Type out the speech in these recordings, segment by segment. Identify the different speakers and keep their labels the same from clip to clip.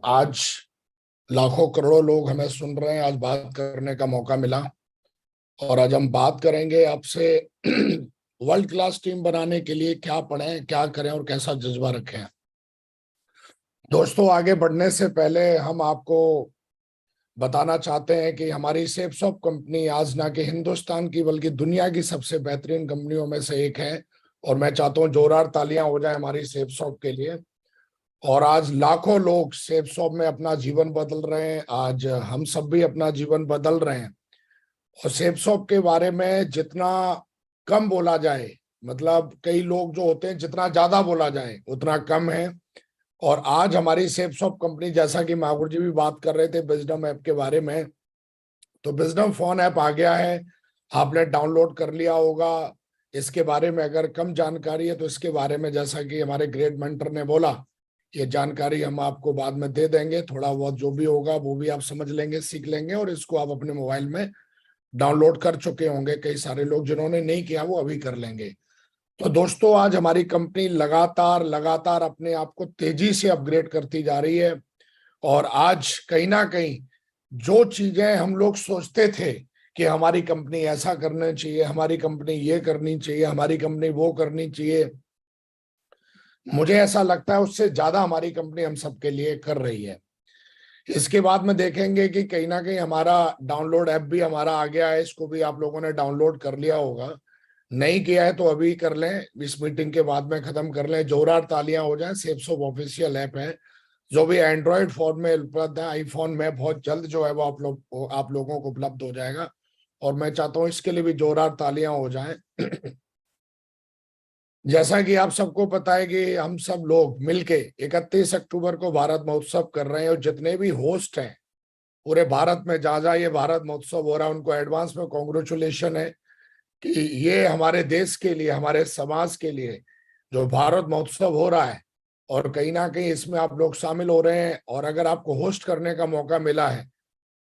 Speaker 1: आज लाखों करोड़ों लोग हमें सुन रहे हैं। आज बात करने का मौका मिला और आज हम बात करेंगे आपसे वर्ल्ड क्लास टीम बनाने के लिए क्या पढ़ें, क्या करें और कैसा जज्बा रखें। दोस्तों, आगे बढ़ने से पहले हम आपको बताना चाहते हैं कि हमारी सेफसॉफ्ट कंपनी आज ना कि हिंदुस्तान की बल्कि दुनिया की सबसे बेहतरीन कंपनियों में से एक है। और मैं चाहता हूँ जोरदार तालियां हो जाए हमारी सेफसॉफ्ट के लिए। और आज लाखों लोग सेफसॉफ्ट में अपना जीवन बदल रहे हैं। आज हम सब भी अपना जीवन बदल रहे हैं। और सेफसॉफ्ट के बारे में जितना कम बोला जाए, मतलब कई लोग जो होते हैं जितना ज्यादा बोला जाए उतना कम है। और आज हमारी सेफसॉफ्ट कंपनी, जैसा कि मागुर जी भी बात कर रहे थे विजडम ऐप के बारे में, तो विजडम फोन ऐप आ गया है। आपने डाउनलोड कर लिया होगा। इसके बारे में अगर कम जानकारी है तो इसके बारे में, जैसा कि हमारे ग्रेट मेंटर ने बोला, ये जानकारी हम आपको बाद में दे देंगे। थोड़ा बहुत जो भी होगा वो भी आप समझ लेंगे, सीख लेंगे और इसको आप अपने मोबाइल में डाउनलोड कर चुके होंगे। कई सारे लोग जिन्होंने नहीं किया वो अभी कर लेंगे। तो दोस्तों, आज हमारी कंपनी लगातार लगातार अपने आप को तेजी से अपग्रेड करती जा रही है। और आज कहीं ना कहीं जो चीजें हम लोग सोचते थे कि हमारी कंपनी ऐसा करना चाहिए, हमारी कंपनी ये करनी चाहिए, हमारी कंपनी वो करनी चाहिए, मुझे ऐसा लगता है उससे ज्यादा हमारी कंपनी हम सबके लिए कर रही है। इसके बाद में देखेंगे कि कहीं ना कहीं हमारा डाउनलोड ऐप भी हमारा आ गया है। इसको भी आप लोगों ने डाउनलोड कर लिया होगा। नहीं किया है तो अभी कर लें, इस मीटिंग के बाद में खत्म कर लें। जोरदार तालियां हो जाए। सेफसॉफ्ट ऑफिशियल ऐप है जो भी एंड्रॉयड फोन में उपलब्ध है। आईफोन में बहुत जल्द जो है वो आप लोगों को उपलब्ध हो जाएगा। और मैं चाहता हूँ इसके लिए भी जोरदार तालियां हो जाएं। जैसा कि आप सबको पता है कि हम सब लोग मिलके 31 अक्टूबर को भारत महोत्सव कर रहे हैं। और जितने भी होस्ट हैं पूरे भारत में, जहाँ जहाँ ये भारत महोत्सव हो रहा है, उनको एडवांस में कॉन्ग्रेचुलेशन है कि ये हमारे देश के लिए, हमारे समाज के लिए जो भारत महोत्सव हो रहा है, और कहीं ना कहीं इसमें आप लोग शामिल हो रहे हैं। और अगर आपको होस्ट करने का मौका मिला है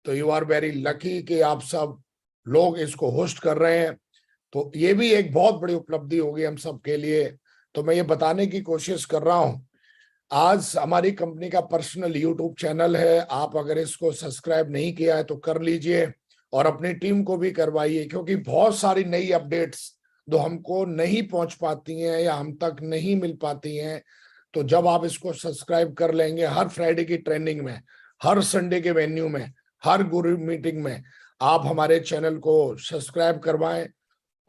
Speaker 1: तो यू आर वेरी लकी कि आप सब लोग इसको होस्ट कर रहे हैं। तो ये भी एक बहुत बड़ी उपलब्धि होगी हम सब के लिए। तो मैं ये बताने की कोशिश कर रहा हूँ। आज हमारी कंपनी का पर्सनल यूट्यूब चैनल है। आप अगर इसको सब्सक्राइब नहीं किया है तो कर लीजिए और अपनी टीम को भी करवाइए, क्योंकि बहुत सारी नई अपडेट्स जो हमको नहीं पहुंच पाती हैं या हम तक नहीं मिल पाती हैं, तो जब आप इसको सब्सक्राइब कर लेंगे, हर फ्राइडे की ट्रेनिंग में, हर संडे के वेन्यू में, हर गुरु मीटिंग में आप हमारे चैनल को सब्सक्राइब करवाएं।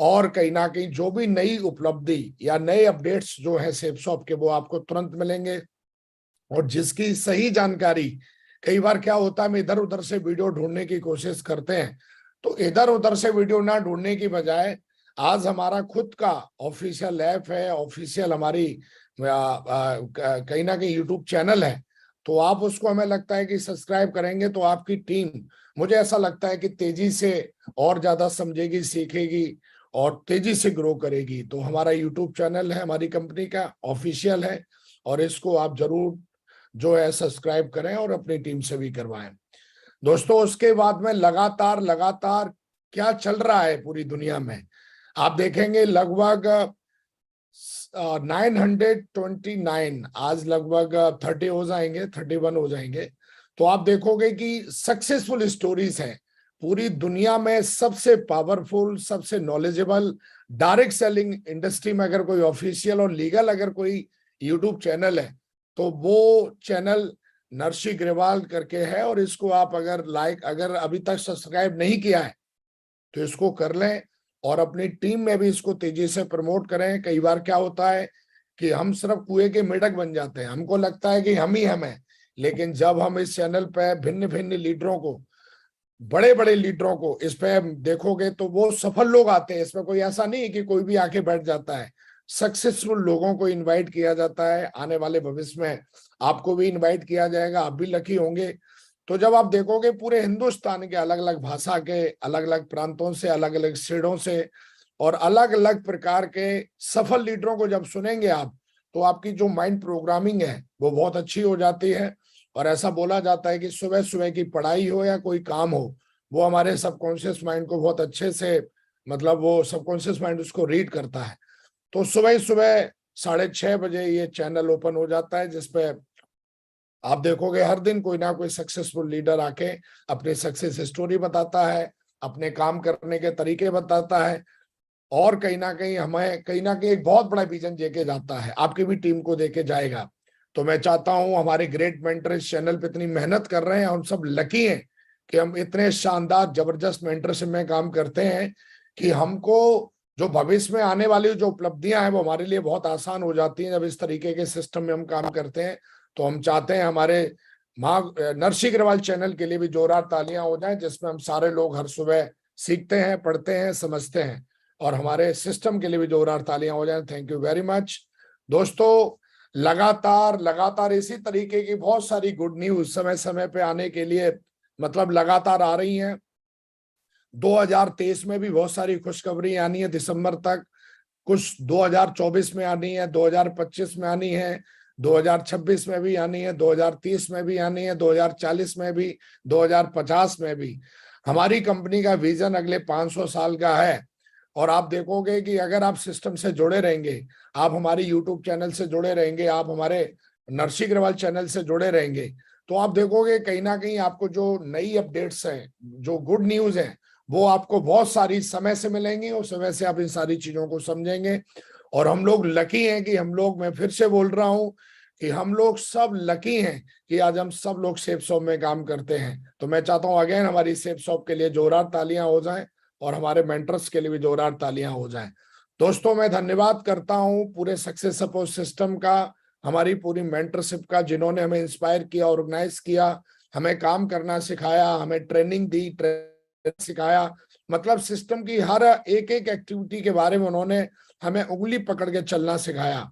Speaker 1: और कहीं ना कहीं जो भी नई उपलब्धि या नए अपडेट्स जो है सेफसॉफ्ट के, वो आपको तुरंत मिलेंगे। और जिसकी सही जानकारी, कई बार क्या होता है हम इधर उधर से वीडियो ढूंढने की कोशिश करते हैं, तो इधर उधर से वीडियो ना ढूंढने की बजाय आज हमारा खुद का ऑफिशियल ऐप है, ऑफिशियल हमारी कहीं ना कहीं यूट्यूब चैनल है। तो आप उसको, हमें लगता है कि सब्सक्राइब करेंगे तो आपकी टीम, मुझे ऐसा लगता है कि तेजी से और ज्यादा समझेगी, सीखेगी और तेजी से ग्रो करेगी। तो हमारा यूट्यूब चैनल है, हमारी कंपनी का ऑफिशियल है, और इसको आप जरूर जो है सब्सक्राइब करें और अपनी टीम से भी करवाएं। दोस्तों, उसके बाद में लगातार लगातार क्या चल रहा है पूरी दुनिया में, आप देखेंगे लगभग 929, आज लगभग 30 हो जाएंगे, 31 हो जाएंगे। तो आप देखोगे कि सक्सेसफुल स्टोरीज हैं पूरी दुनिया में। सबसे पावरफुल, सबसे नॉलेजेबल डायरेक्ट सेलिंग इंडस्ट्री में अगर कोई ऑफिशियल और लीगल अगर कोई यूट्यूब चैनल है तो वो चैनल नरसी ग्रेवाल करके है। और इसको आप अगर अभी तक सब्सक्राइब नहीं किया है तो इसको कर लें और अपनी टीम में भी इसको तेजी से प्रमोट करें। कई बार क्या होता है कि हम सिर्फ कुएं के मेढक बन जाते हैं, हमको लगता है कि हम ही हम हैं। लेकिन जब हम इस चैनल पे भिन्न भिन्न लीडरों को, बड़े बड़े लीडरों को इस पे देखोगे तो वो सफल लोग आते हैं। इसमें कोई ऐसा नहीं है कि कोई भी आके बैठ जाता है। सक्सेसफुल लोगों को इनवाइट किया जाता है। आने वाले भविष्य में आपको भी इनवाइट किया जाएगा, आप भी लकी होंगे। तो जब आप देखोगे पूरे हिंदुस्तान के अलग अलग भाषा के, अलग अलग प्रांतों से, अलग अलग स्टेटों से और अलग अलग प्रकार के सफल लीडरों को जब सुनेंगे आप, तो आपकी जो माइंड प्रोग्रामिंग है वो बहुत अच्छी हो जाती है। और ऐसा बोला जाता है कि सुबह सुबह की पढ़ाई हो या कोई काम हो, वो हमारे सबकॉन्शियस माइंड को बहुत अच्छे से, मतलब वो सबकॉन्शियस माइंड उसको रीड करता है। तो सुबह सुबह 6:30 बजे ये चैनल ओपन हो जाता है जिसपे आप देखोगे हर दिन कोई ना कोई सक्सेसफुल लीडर आके अपनी सक्सेस स्टोरी बताता है, अपने काम करने के तरीके बताता है, और कहीं ना कहीं एक बहुत बड़ा विजन देके जाता है, आपकी भी टीम को देके जाएगा। तो मैं चाहता हूं, हमारे ग्रेट मेंटर इस चैनल पे इतनी मेहनत कर रहे हैं, हम सब लकी हैं कि हम इतने शानदार जबरदस्त मेंटरशिप में काम करते हैं कि हमको जो भविष्य में आने वाली जो उपलब्धियां हैं वो हमारे लिए बहुत आसान हो जाती हैं जब इस तरीके के सिस्टम में हम काम करते हैं। तो हम चाहते हैं हमारे माँ नरसी अग्रवाल चैनल के लिए भी जोरदार तालियां हो जाएं, जिसमें हम सारे लोग हर सुबह सीखते हैं, पढ़ते हैं, समझते हैं, और हमारे सिस्टम के लिए भी जोरदार तालियां हो जाएं। थैंक यू वेरी मच दोस्तों। लगातार लगातार इसी तरीके की बहुत सारी गुड न्यूज समय समय पे आने के लिए मतलब लगातार आ रही हैं। 2023 में भी बहुत सारी खुशखबरी आनी है दिसंबर तक, कुछ 2024 में आनी है, 2025 में आनी है, 2026 में भी आनी है, 2030 में भी आनी है, 2040 में भी, 2050 में भी। हमारी कंपनी का विजन अगले 500 साल का है। और आप देखोगे कि अगर आप सिस्टम से जुड़े रहेंगे, आप हमारे यूट्यूब चैनल से जुड़े रहेंगे, आप हमारे नरसी अग्रवाल चैनल से जुड़े रहेंगे, तो आप देखोगे कहीं ना कहीं आपको जो नई अपडेट्स हैं, जो गुड न्यूज है, वो आपको बहुत सारी समय से मिलेंगी, और समय से आप इन सारी चीजों को समझेंगे। और हम लोग लकी हैं कि हम लोग, मैं फिर से बोल रहा हूं कि हम लोग सब लकी हैं कि आज हम सब लोग सेफ शॉप में काम करते हैं। तो मैं चाहता हूं अगेन हमारी सेफ शॉप के लिए जोरदार तालियां हो जाएं, और हमारे मेंटर्स के लिए भी जोरदार तालियां हो जाएं। दोस्तों मैं धन्यवाद करता हूं पूरे सक्सेस सपोर्ट सिस्टम का, हमारी पूरी मेंटरशिप का, जिन्होंने हमें इंस्पायर किया, ऑर्गेनाइज किया, हमें काम करना सिखाया, हमें ट्रेनिंग दी, सिखाया। मतलब सिस्टम की हर एक एक एक्टिविटी के बारे में उन्होंने हमें उंगली पकड़ के चलना सिखाया।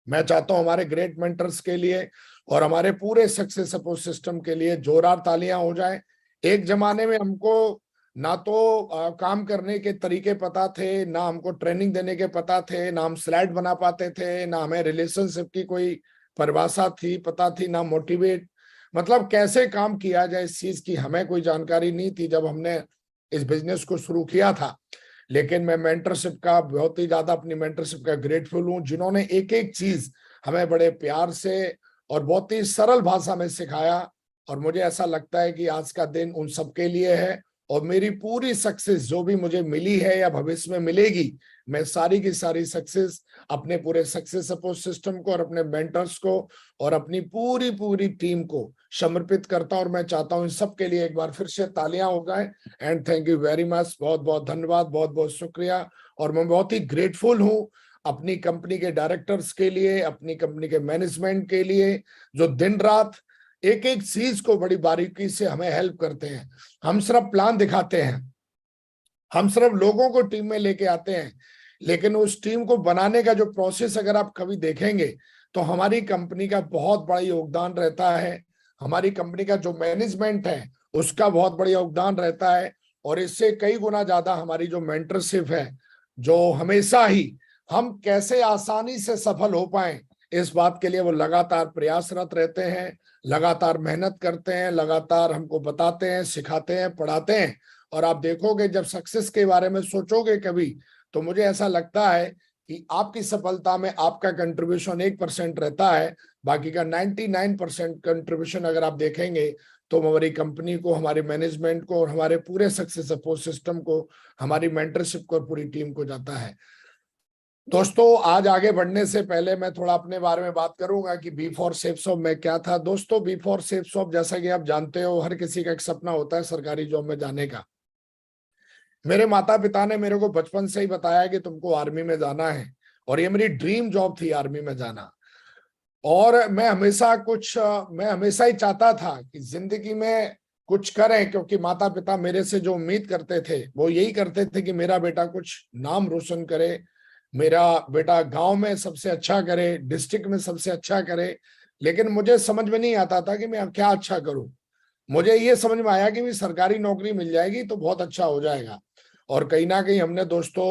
Speaker 1: मैं चाहता हूं हमारे ग्रेट मेंटर्स के लिए और हमारे पूरे सक्सेस सपोर्ट सिस्टम के लिए जोरदार तालियां हो जाएं। एक जमाने में हमको ना तो काम करने के तरीके पता थे, ना हमको ट्रेनिंग देने के पता थे, ना हम स्लाइड बना पाते थे, ना हमें रिलेशनशिप की कोई परिभाषा थी पता थी, ना मोटिवेट मतलब कैसे काम किया जाए इस चीज की हमें कोई जानकारी नहीं थी जब हमने इस बिजनेस को शुरू किया था। लेकिन मैं मेंटरशिप का बहुत ही ज्यादा, अपनी मेंटरशिप का ग्रेटफुल हूं, जिन्होंने एक एक चीज हमें बड़े प्यार से और बहुत ही सरल भाषा में सिखाया। और मुझे ऐसा लगता है कि आज का दिन उन सबके लिए है, और मेरी पूरी सक्सेस जो भी मुझे मिली है या भविष्य में मिलेगी, मैं सारी की सारी सक्सेस अपने पूरे सक्सेस सपोर्ट सिस्टम को और अपने मेंटर्स को और अपनी पूरी पूरी टीम को समर्पित करता हूं। और मैं चाहता हूं इन सब के लिए एक बार फिर से तालियां हो जाएं। And thank you very much, बहुत बहुत धन्यवाद, बहुत बहुत शुक्रिया। और मैं बहुत ही ग्रेटफुल हूं अपनी कंपनी के डायरेक्टर्स के लिए, अपनी कंपनी के मैनेजमेंट के लिए, जो दिन रात एक एक चीज को बड़ी बारीकी से हमें हेल्प करते हैं। हम सिर्फ प्लान दिखाते हैं, हम सिर्फ लोगों को टीम में लेके आते हैं, लेकिन उस टीम को बनाने का जो प्रोसेस अगर आप कभी देखेंगे तो हमारी कंपनी का बहुत बड़ा योगदान रहता है। हमारी कंपनी का जो मैनेजमेंट है उसका बहुत बड़ा योगदान रहता है। और इससे कई गुना ज्यादा हमारी जो मेंटरशिप है, जो हमेशा ही हम कैसे आसानी से सफल हो पाए इस बात के लिए वो लगातार प्रयासरत रहते हैं, लगातार मेहनत करते हैं, लगातार हमको बताते हैं, सिखाते हैं, पढ़ाते हैं। और आप देखोगे जब सक्सेस के बारे में सोचोगे कभी, तो मुझे ऐसा लगता है कि आपकी सफलता में आपका कंट्रीब्यूशन 1% रहता है, बाकी का 99% कंट्रीब्यूशन अगर आप देखेंगे तो हमारी कंपनी को, हमारे मैनेजमेंट को और हमारे पूरे सक्सेस सपोर्ट सिस्टम को, हमारी मेंटरशिप को और पूरी टीम को जाता है। दोस्तों आज आगे बढ़ने से पहले मैं थोड़ा अपने बारे में बात करूंगा कि बी4 सेफ शॉप में क्या था। दोस्तों बी4 सेफ शॉप, जैसा कि आप जानते हो, हर किसी का एक सपना होता है सरकारी जॉब में जाने का। मेरे माता पिता ने मेरे को बचपन से ही बताया कि तुमको आर्मी में जाना है, और ये मेरी ड्रीम जॉब थी आर्मी में जाना। और मैं हमेशा ही चाहता था कि जिंदगी में कुछ करें, क्योंकि माता पिता मेरे से जो उम्मीद करते थे वो यही करते थे कि मेरा बेटा कुछ नाम रोशन करे, मेरा बेटा गांव में सबसे अच्छा करे, डिस्ट्रिक्ट में सबसे अच्छा करे। लेकिन मुझे समझ में नहीं आता था कि मैं अब क्या अच्छा करूं। मुझे ये समझ में आया कि भी सरकारी नौकरी मिल जाएगी तो बहुत अच्छा हो जाएगा। और कहीं ना कहीं हमने दोस्तों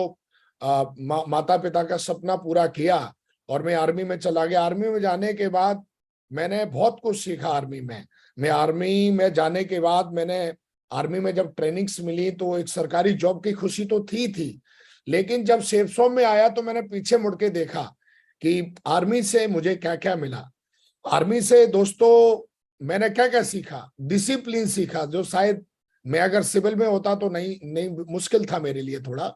Speaker 1: माता पिता का सपना पूरा किया, और मैं आर्मी में चला गया। आर्मी में जाने के बाद मैंने बहुत कुछ सीखा आर्मी में। मैं आर्मी में जाने के बाद मैंने आर्मी में जब ट्रेनिंग्स मिली तो एक सरकारी जॉब की खुशी तो थी, लेकिन जब सेफ जोन में आया तो मैंने पीछे मुड़ के देखा कि आर्मी से मुझे क्या क्या मिला। आर्मी से दोस्तों मैंने क्या क्या सीखा, डिसिप्लिन सीखा, जो शायद मैं अगर सिविल में होता तो नहीं नहीं मुश्किल था मेरे लिए थोड़ा।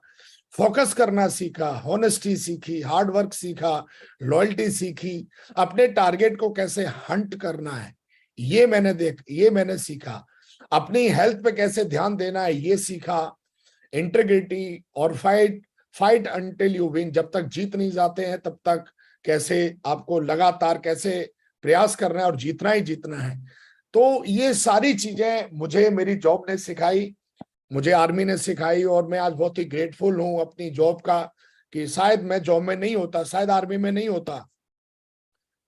Speaker 1: फोकस करना सीखा, हॉनेस्टी सीखी, हार्ड वर्क सीखा, लॉयल्टी सीखी, अपने टारगेट को कैसे हंट करना है ये मैंने सीखा, अपनी हेल्थ पे कैसे ध्यान देना है ये सीखा, इंटीग्रिटी और fight fight until you win, जब तक जीत नहीं जाते हैं तब तक कैसे आपको लगातार कैसे प्रयास करना है और जीतना ही जीतना है। तो ये सारी चीजें मुझे मेरी जॉब ने सिखाई, मुझे आर्मी ने सिखाई, और मैं आज बहुत ही ग्रेटफुल हूं अपनी जॉब का कि शायद मैं जॉब में नहीं होता, शायद आर्मी में नहीं होता।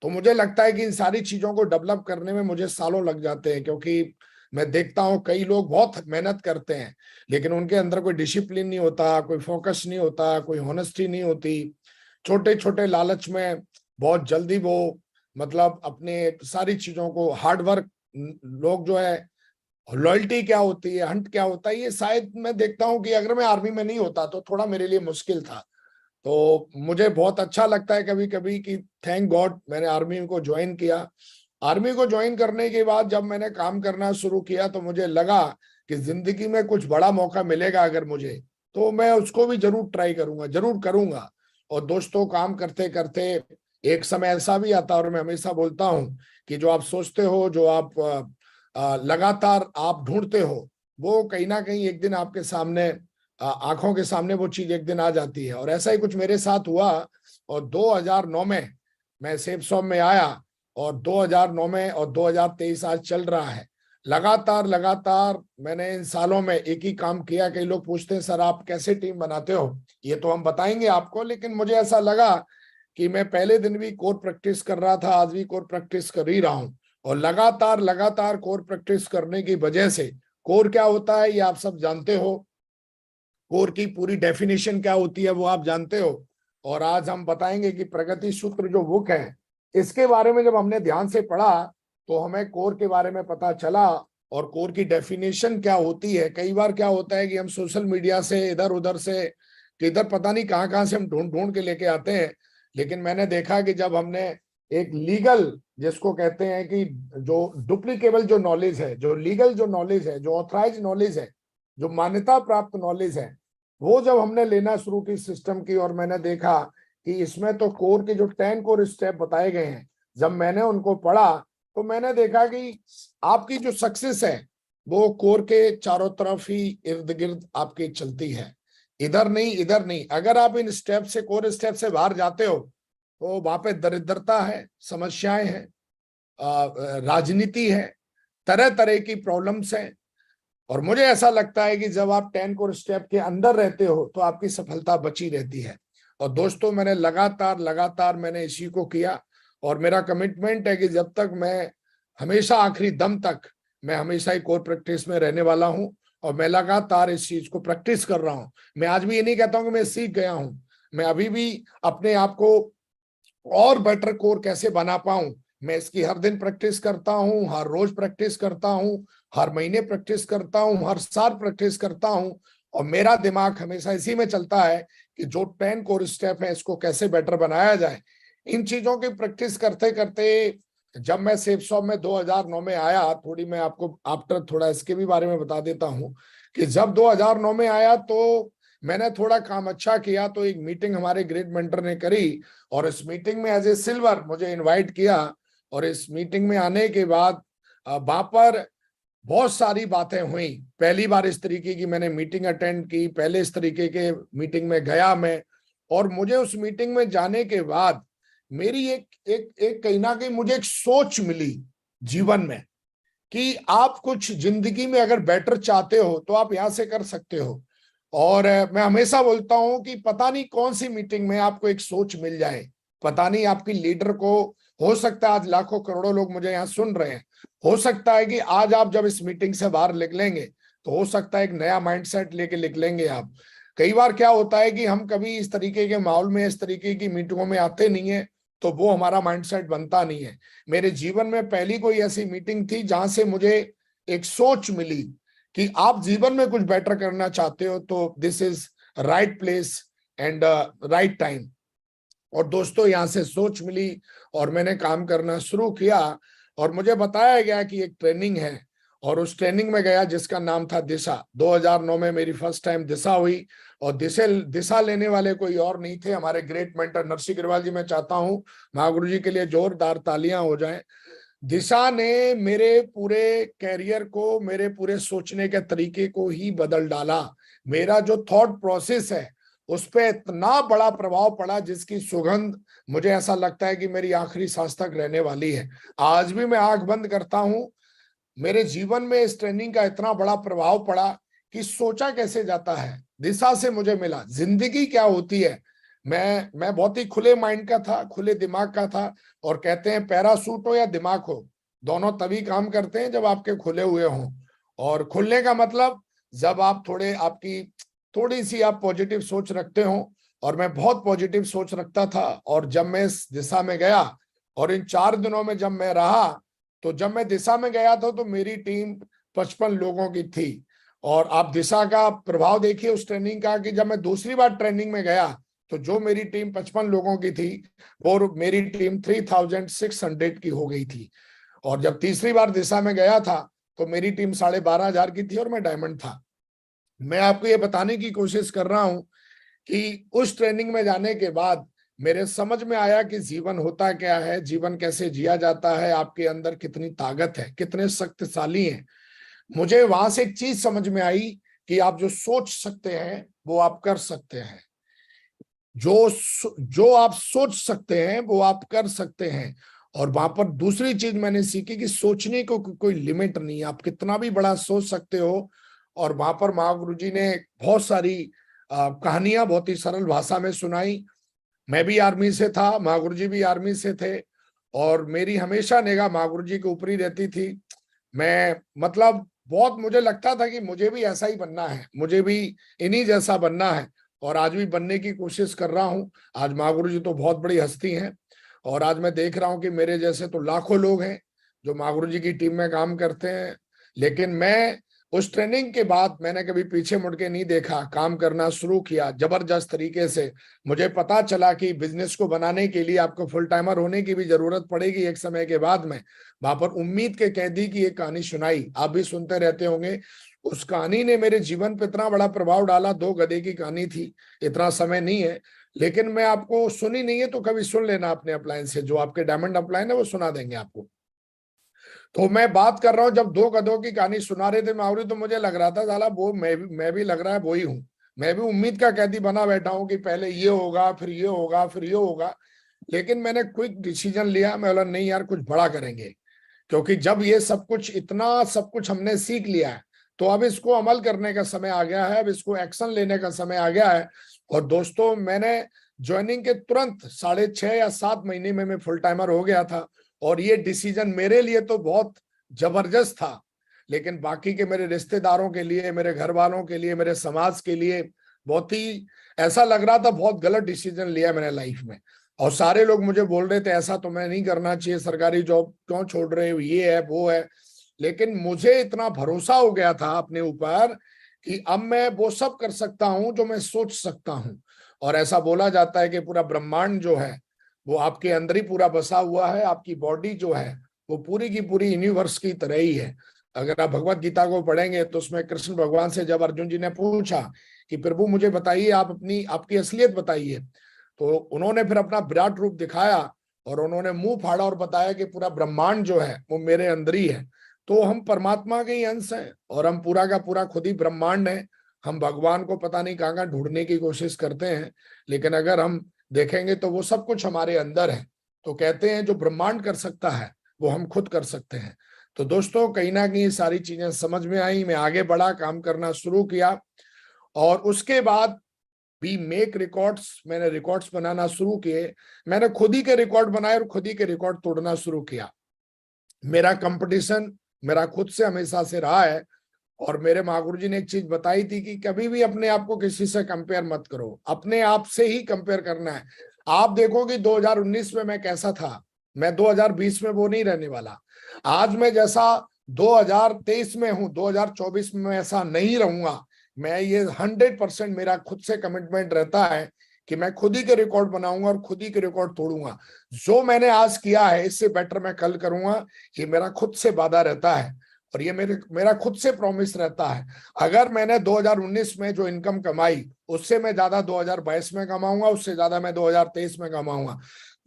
Speaker 1: तो मुझे लगता है कि इन सारी चीजों को डेवलप करने में मुझे सालों लग जाते हैं, क्योंकि मैं देखता हूं कई लोग बहुत मेहनत करते हैं लेकिन उनके अंदर कोई डिसिप्लिन नहीं होता, कोई फोकस नहीं होता, कोई होनेस्टी नहीं होती, छोटे छोटे लालच में बहुत जल्दी वो मतलब अपने सारी चीजों को हार्ड वर्क, लोग जो है लॉयल्टी क्या होती है, हंट क्या होता है, ये शायद मैं देखता हूं कि अगर मैं आर्मी में नहीं होता तो थोड़ा मेरे लिए मुश्किल था। तो मुझे बहुत अच्छा लगता है कभी कभी कि थैंक गॉड मैंने आर्मी को ज्वाइन किया। आर्मी को ज्वाइन करने के बाद जब मैंने काम करना शुरू किया तो मुझे लगा कि जिंदगी में कुछ बड़ा मौका मिलेगा अगर मुझे, तो मैं उसको भी जरूर ट्राई करूंगा, जरूर करूंगा। और दोस्तों काम करते करते एक समय ऐसा भी आता है, और मैं हमेशा बोलता हूं कि जो आप सोचते हो, जो आप लगातार आप ढूंढते हो, वो कहीं ना कहीं एक दिन आपके सामने आंखों के सामने वो चीज एक दिन आ जाती है। और ऐसा ही कुछ मेरे साथ हुआ, और 2009 में मैं सेफ सॉम में आया, और 2009 में और 2023 आज चल रहा है। लगातार लगातार मैंने इन सालों में एक ही काम किया। कई लोग पूछते हैं सर आप कैसे टीम बनाते हो, ये तो हम बताएंगे आपको, लेकिन मुझे ऐसा लगा कि मैं पहले दिन भी कोर प्रैक्टिस कर रहा था, आज भी कोर प्रैक्टिस कर ही रहा हूं। और लगातार लगातार कोर प्रैक्टिस करने की वजह से, कोर क्या होता है ये आप सब जानते हो, कोर की पूरी डेफिनेशन क्या होती है वो आप जानते हो। और आज हम बताएंगे कि प्रगति सूत्र जो बुक है, इसके बारे में जब हमने ध्यान से पढ़ा तो हमें कोर के बारे में पता चला, और कोर की डेफिनेशन क्या होती है। कई बार क्या होता है कि हम सोशल मीडिया से इधर उधर से किधर पता नहीं कहाँ कहाँ से हम ढूंढ ढूंढ के लेके आते हैं, लेकिन मैंने देखा कि जब हमने एक लीगल, जिसको कहते हैं कि जो डुप्लीकेबल जो नॉलेज है, जो लीगल जो नॉलेज है, जो ऑथराइज नॉलेज है, जो मान्यता प्राप्त नॉलेज है, वो जब हमने लेना शुरू की सिस्टम की, और मैंने देखा कि इसमें तो कोर के जो 10 कोर स्टेप बताए गए हैं, जब मैंने उनको पढ़ा तो मैंने देखा कि आपकी जो सक्सेस है वो कोर के चारों तरफ ही इर्द गिर्द आपकी चलती है, इधर नहीं इधर नहीं। अगर आप इन स्टेप से, कोर स्टेप से बाहर जाते हो तो वहां पे दरिद्रता है, समस्याएं हैं, राजनीति है, तरह तरह की प्रॉब्लम्स हैं। और मुझे ऐसा लगता है कि जब आप 10 कोर स्टेप के अंदर रहते हो तो आपकी सफलता बची रहती है। और दोस्तों मैंने लगातार लगातार मैंने इसी को किया, और मेरा कमिटमेंट है कि जब तक मैं हमेशा आखिरी दम तक मैं हमेशा ही कोर प्रैक्टिस में रहने वाला हूं, और मैं लगातार इस चीज को प्रैक्टिस कर रहा हूं। मैं आज भी ये नहीं कहता हूं कि मैं सीख गया हूं, मैं अभी भी अपने आप को और बेटर कोर कैसे बना पाऊं, मैं इसकी हर दिन प्रैक्टिस करता हूं, हर रोज प्रैक्टिस करता हूं, हर महीने प्रैक्टिस करता हूं, हर साल प्रैक्टिस करता हूं। और मेरा दिमाग हमेशा इसी में चलता है कि जो 10 कोर स्टेप है इसको कैसे बेटर बनाया जाए। इन चीजों की प्रैक्टिस करते करते जब मैं सेफ सॉप में 2009 में आया, थोड़ी मैं आपको आफ्टर थोड़ा इसके भी बारे में बता देता हूं कि जब 2009 में आया तो मैंने थोड़ा काम अच्छा किया, तो एक मीटिंग हमारे ग्रेड मेंटर ने करी, और इस मीटिंग में एज ए सिल्वर मुझे इनवाइट किया। और इस मीटिंग में आने के बाद वहां पर बहुत सारी बातें हुई। पहली बार इस तरीके की मैंने मीटिंग अटेंड की, पहले इस तरीके के मीटिंग में गया मैं। और मुझे उस मीटिंग में जाने के बाद मेरी एक एक एक कहीं ना कहीं मुझे एक सोच मिली जीवन में कि आप कुछ जिंदगी में अगर बेटर चाहते हो तो आप यहां से कर सकते हो। और मैं हमेशा बोलता हूं कि पता नहीं कौन सी मीटिंग में आपको एक सोच मिल जाए, पता नहीं आपकी लीडर को, हो सकता है आज लाखों करोड़ों लोग मुझे यहाँ सुन रहे हैं, हो सकता है कि आज आप जब इस मीटिंग से बाहर निकलेंगे तो हो सकता है एक नया माइंडसेट लेके निकलेंगे आप। कई बार क्या होता है कि हम कभी इस तरीके के माहौल में, इस तरीके की मीटिंगों में आते नहीं है, तो वो हमारा माइंडसेट बनता नहीं है। मेरे जीवन में पहली कोई ऐसी मीटिंग थी जहां से मुझे एक सोच मिली कि आप जीवन में कुछ बेटर करना चाहते हो तो this is right place and right time. और दोस्तों यहाँ से सोच मिली और मैंने काम करना शुरू किया। और मुझे बताया गया कि एक ट्रेनिंग है, और उस ट्रेनिंग में गया जिसका नाम था दिशा। 2009 में मेरी फर्स्ट टाइम दिशा हुई, और दिशा लेने वाले कोई और नहीं थे, हमारे ग्रेट मेंटर नरसिंह अग्रवाल जी। मैं चाहता हूं महागुरु जी के लिए जोरदार तालियां हो जाएं। दिशा ने मेरे पूरे कैरियर को, मेरे पूरे सोचने के तरीके को ही बदल डाला। मेरा जो थॉट प्रोसेस है उस पे इतना बड़ा प्रभाव पड़ा जिसकी सुगंध मुझे ऐसा लगता है कि मेरी आखिरी सांस तक रहने वाली है। आज भी मैं आंख बंद करता हूं, मेरे जीवन में इस ट्रेनिंग का इतना बड़ा प्रभाव पड़ा कि सोचा कैसे जाता है। दिशा से मुझे मिला जिंदगी क्या होती है। मैं बहुत ही खुले माइंड का था, खुले दिमाग का था। और कहते हैं पैरासूट हो या दिमाग हो, दोनों तभी काम करते हैं जब आपके खुले हुए हों। और खुलने का मतलब जब आप थोड़ी सी आप पॉजिटिव सोच रखते हो। और मैं बहुत पॉजिटिव सोच रखता था। और जब मैं इस दिशा में गया और इन 4 दिनों में जब मैं रहा, तो जब मैं दिशा में गया था तो मेरी टीम 55 लोगों की थी। और आप दिशा का प्रभाव देखिए उस ट्रेनिंग का, कि जब मैं दूसरी बार ट्रेनिंग में गया तो जो मेरी टीम 55 लोगों की थी वो मेरी टीम 3600 की हो गई थी। और जब तीसरी बार दिशा में गया था तो मेरी टीम 12,500 की थी और मैं डायमंड था। मैं आपको ये बताने की कोशिश कर रहा हूं कि उस ट्रेनिंग में जाने के बाद मेरे समझ में आया कि जीवन होता क्या है, जीवन कैसे जिया जाता है, आपके अंदर कितनी ताकत है, कितने शक्तिशाली हैं। मुझे वहां से एक चीज समझ में आई कि आप जो सोच सकते हैं वो आप कर सकते हैं। जो आप सोच सकते हैं वो आप कर सकते हैं। और वहां पर दूसरी चीज मैंने सीखी कि सोचने को कोई लिमिट नहीं है, आप कितना भी बड़ा सोच सकते हो। और वहां पर महागुरु जी ने बहुत सारी कहानियां बहुत ही सरल भाषा में सुनाई। मैं भी आर्मी से था, महागुरु जी भी आर्मी से थे, और मेरी हमेशा निगाह महागुरु जी के ऊपर ही रहती थी। मैं मतलब बहुत मुझे लगता था कि मुझे भी ऐसा ही बनना है, मुझे भी इन्हीं जैसा बनना है। और आज भी बनने की कोशिश कर रहा हूँ। आज महागुरु जी तो बहुत बड़ी हस्ती हैं, और आज मैं देख रहा हूँ कि मेरे जैसे तो लाखों लोग हैं जो महागुरु जी की टीम में काम करते हैं। लेकिन मैं उस ट्रेनिंग के बाद मैंने कभी पीछे मुड़ के नहीं देखा, काम करना शुरू किया जबरदस्त तरीके से। मुझे पता चला कि बिजनेस को बनाने के लिए आपको फुल टाइमर होने की भी जरूरत पड़ेगी एक समय के बाद में। वहां पर उम्मीद के कैदी की एक कहानी सुनाई, आप भी सुनते रहते होंगे। उस कहानी ने मेरे जीवन पर इतना बड़ा प्रभाव डाला। 2 गधे की कहानी थी, इतना समय नहीं है, लेकिन मैं आपको सुनी नहीं है तो कभी सुन लेना अपने अपलाइन से, जो आपके डायमंड अपलाइन है वो सुना देंगे आपको। तो मैं बात कर रहा हूँ, जब 2 गधों की कहानी सुना रहे थे मावरी, तो मुझे लग रहा था साला वो मैं भी लग रहा है वो ही हूँ। मैं भी उम्मीद का कैदी बना बैठा हूँ कि पहले ये होगा, फिर ये होगा, फिर ये होगा। लेकिन मैंने क्विक डिसीजन लिया, मैं बोला नहीं यार कुछ बड़ा करेंगे। क्योंकि जब ये सब कुछ इतना सब कुछ हमने सीख लिया है तो अब इसको अमल करने का समय आ गया है, अब इसको एक्शन लेने का समय आ गया है। और दोस्तों मैंने ज्वाइनिंग के तुरंत 6.5 या 7 महीने में मैं फुल टाइमर हो गया था। और ये डिसीजन मेरे लिए तो बहुत जबरदस्त था, लेकिन बाकी के मेरे रिश्तेदारों के लिए, मेरे घर वालों के लिए, मेरे समाज के लिए बहुत ही ऐसा लग रहा था बहुत गलत डिसीजन लिया मैंने लाइफ में। और सारे लोग मुझे बोल रहे थे ऐसा तुम्हें नहीं करना चाहिए, सरकारी जॉब क्यों छोड़ रहे हो, ये है वो है। लेकिन मुझे इतना भरोसा हो गया था अपने ऊपर कि अब मैं वो सब कर सकता हूं जो मैं सोच सकता हूं। और ऐसा बोला जाता है कि पूरा ब्रह्मांड जो है वो आपके अंदर ही पूरा बसा हुआ है। आपकी बॉडी जो है वो पूरी की पूरी यूनिवर्स की तरह ही है। अगर आप भगवत गीता को पढ़ेंगे तो उसमें कृष्ण भगवान से जब अर्जुन जी ने पूछा कि प्रभु मुझे बताइए, आप आपकी असलियत बताइए, तो उन्होंने फिर अपना विराट रूप दिखाया और उन्होंने मुंह फाड़ा और बताया कि पूरा ब्रह्मांड जो है वो मेरे अंदर ही है। तो हम परमात्मा के ही अंश हैं और हम पूरा का पूरा खुद ही ब्रह्मांड है। हम भगवान को पता नहीं कहाँ कहाँ ढूंढने की कोशिश करते हैं, लेकिन अगर हम देखेंगे तो वो सब कुछ हमारे अंदर है। तो कहते हैं जो ब्रह्मांड कर सकता है वो हम खुद कर सकते हैं। तो दोस्तों कहीं ना कहीं सारी चीजें समझ में आई, मैं आगे बढ़ा, काम करना शुरू किया। और उसके बाद भी मेक रिकॉर्ड्स, मैंने रिकॉर्ड्स बनाना शुरू किए। मैंने खुद ही के रिकॉर्ड बनाए और खुद ही के रिकॉर्ड तोड़ना शुरू किया। मेरा कंपटीशन मेरा खुद से हमेशा से रहा है। और मेरे महागुरु जी ने एक चीज बताई थी कि कभी भी अपने आप को किसी से कंपेयर मत करो, अपने आप से ही कंपेयर करना है। आप देखो कि 2019 में मैं कैसा था, मैं 2020 में वो नहीं रहने वाला। आज मैं जैसा 2023 में हूं 2024 में मैं ऐसा नहीं रहूंगा। मैं ये 100% मेरा खुद से कमिटमेंट रहता है कि मैं खुद ही के रिकॉर्ड बनाऊंगा और खुद ही के रिकॉर्ड तोड़ूंगा। जो मैंने आज किया है इससे बेटर मैं कल करूंगा, ये मेरा खुद से वादा रहता है और ये मेरा खुद से प्रॉमिस रहता है। अगर मैंने 2019 में जो इनकम कमाई उससे मैं ज्यादा 2022 में कमाऊंगा, उससे ज्यादा मैं 2023 में कमाऊंगा।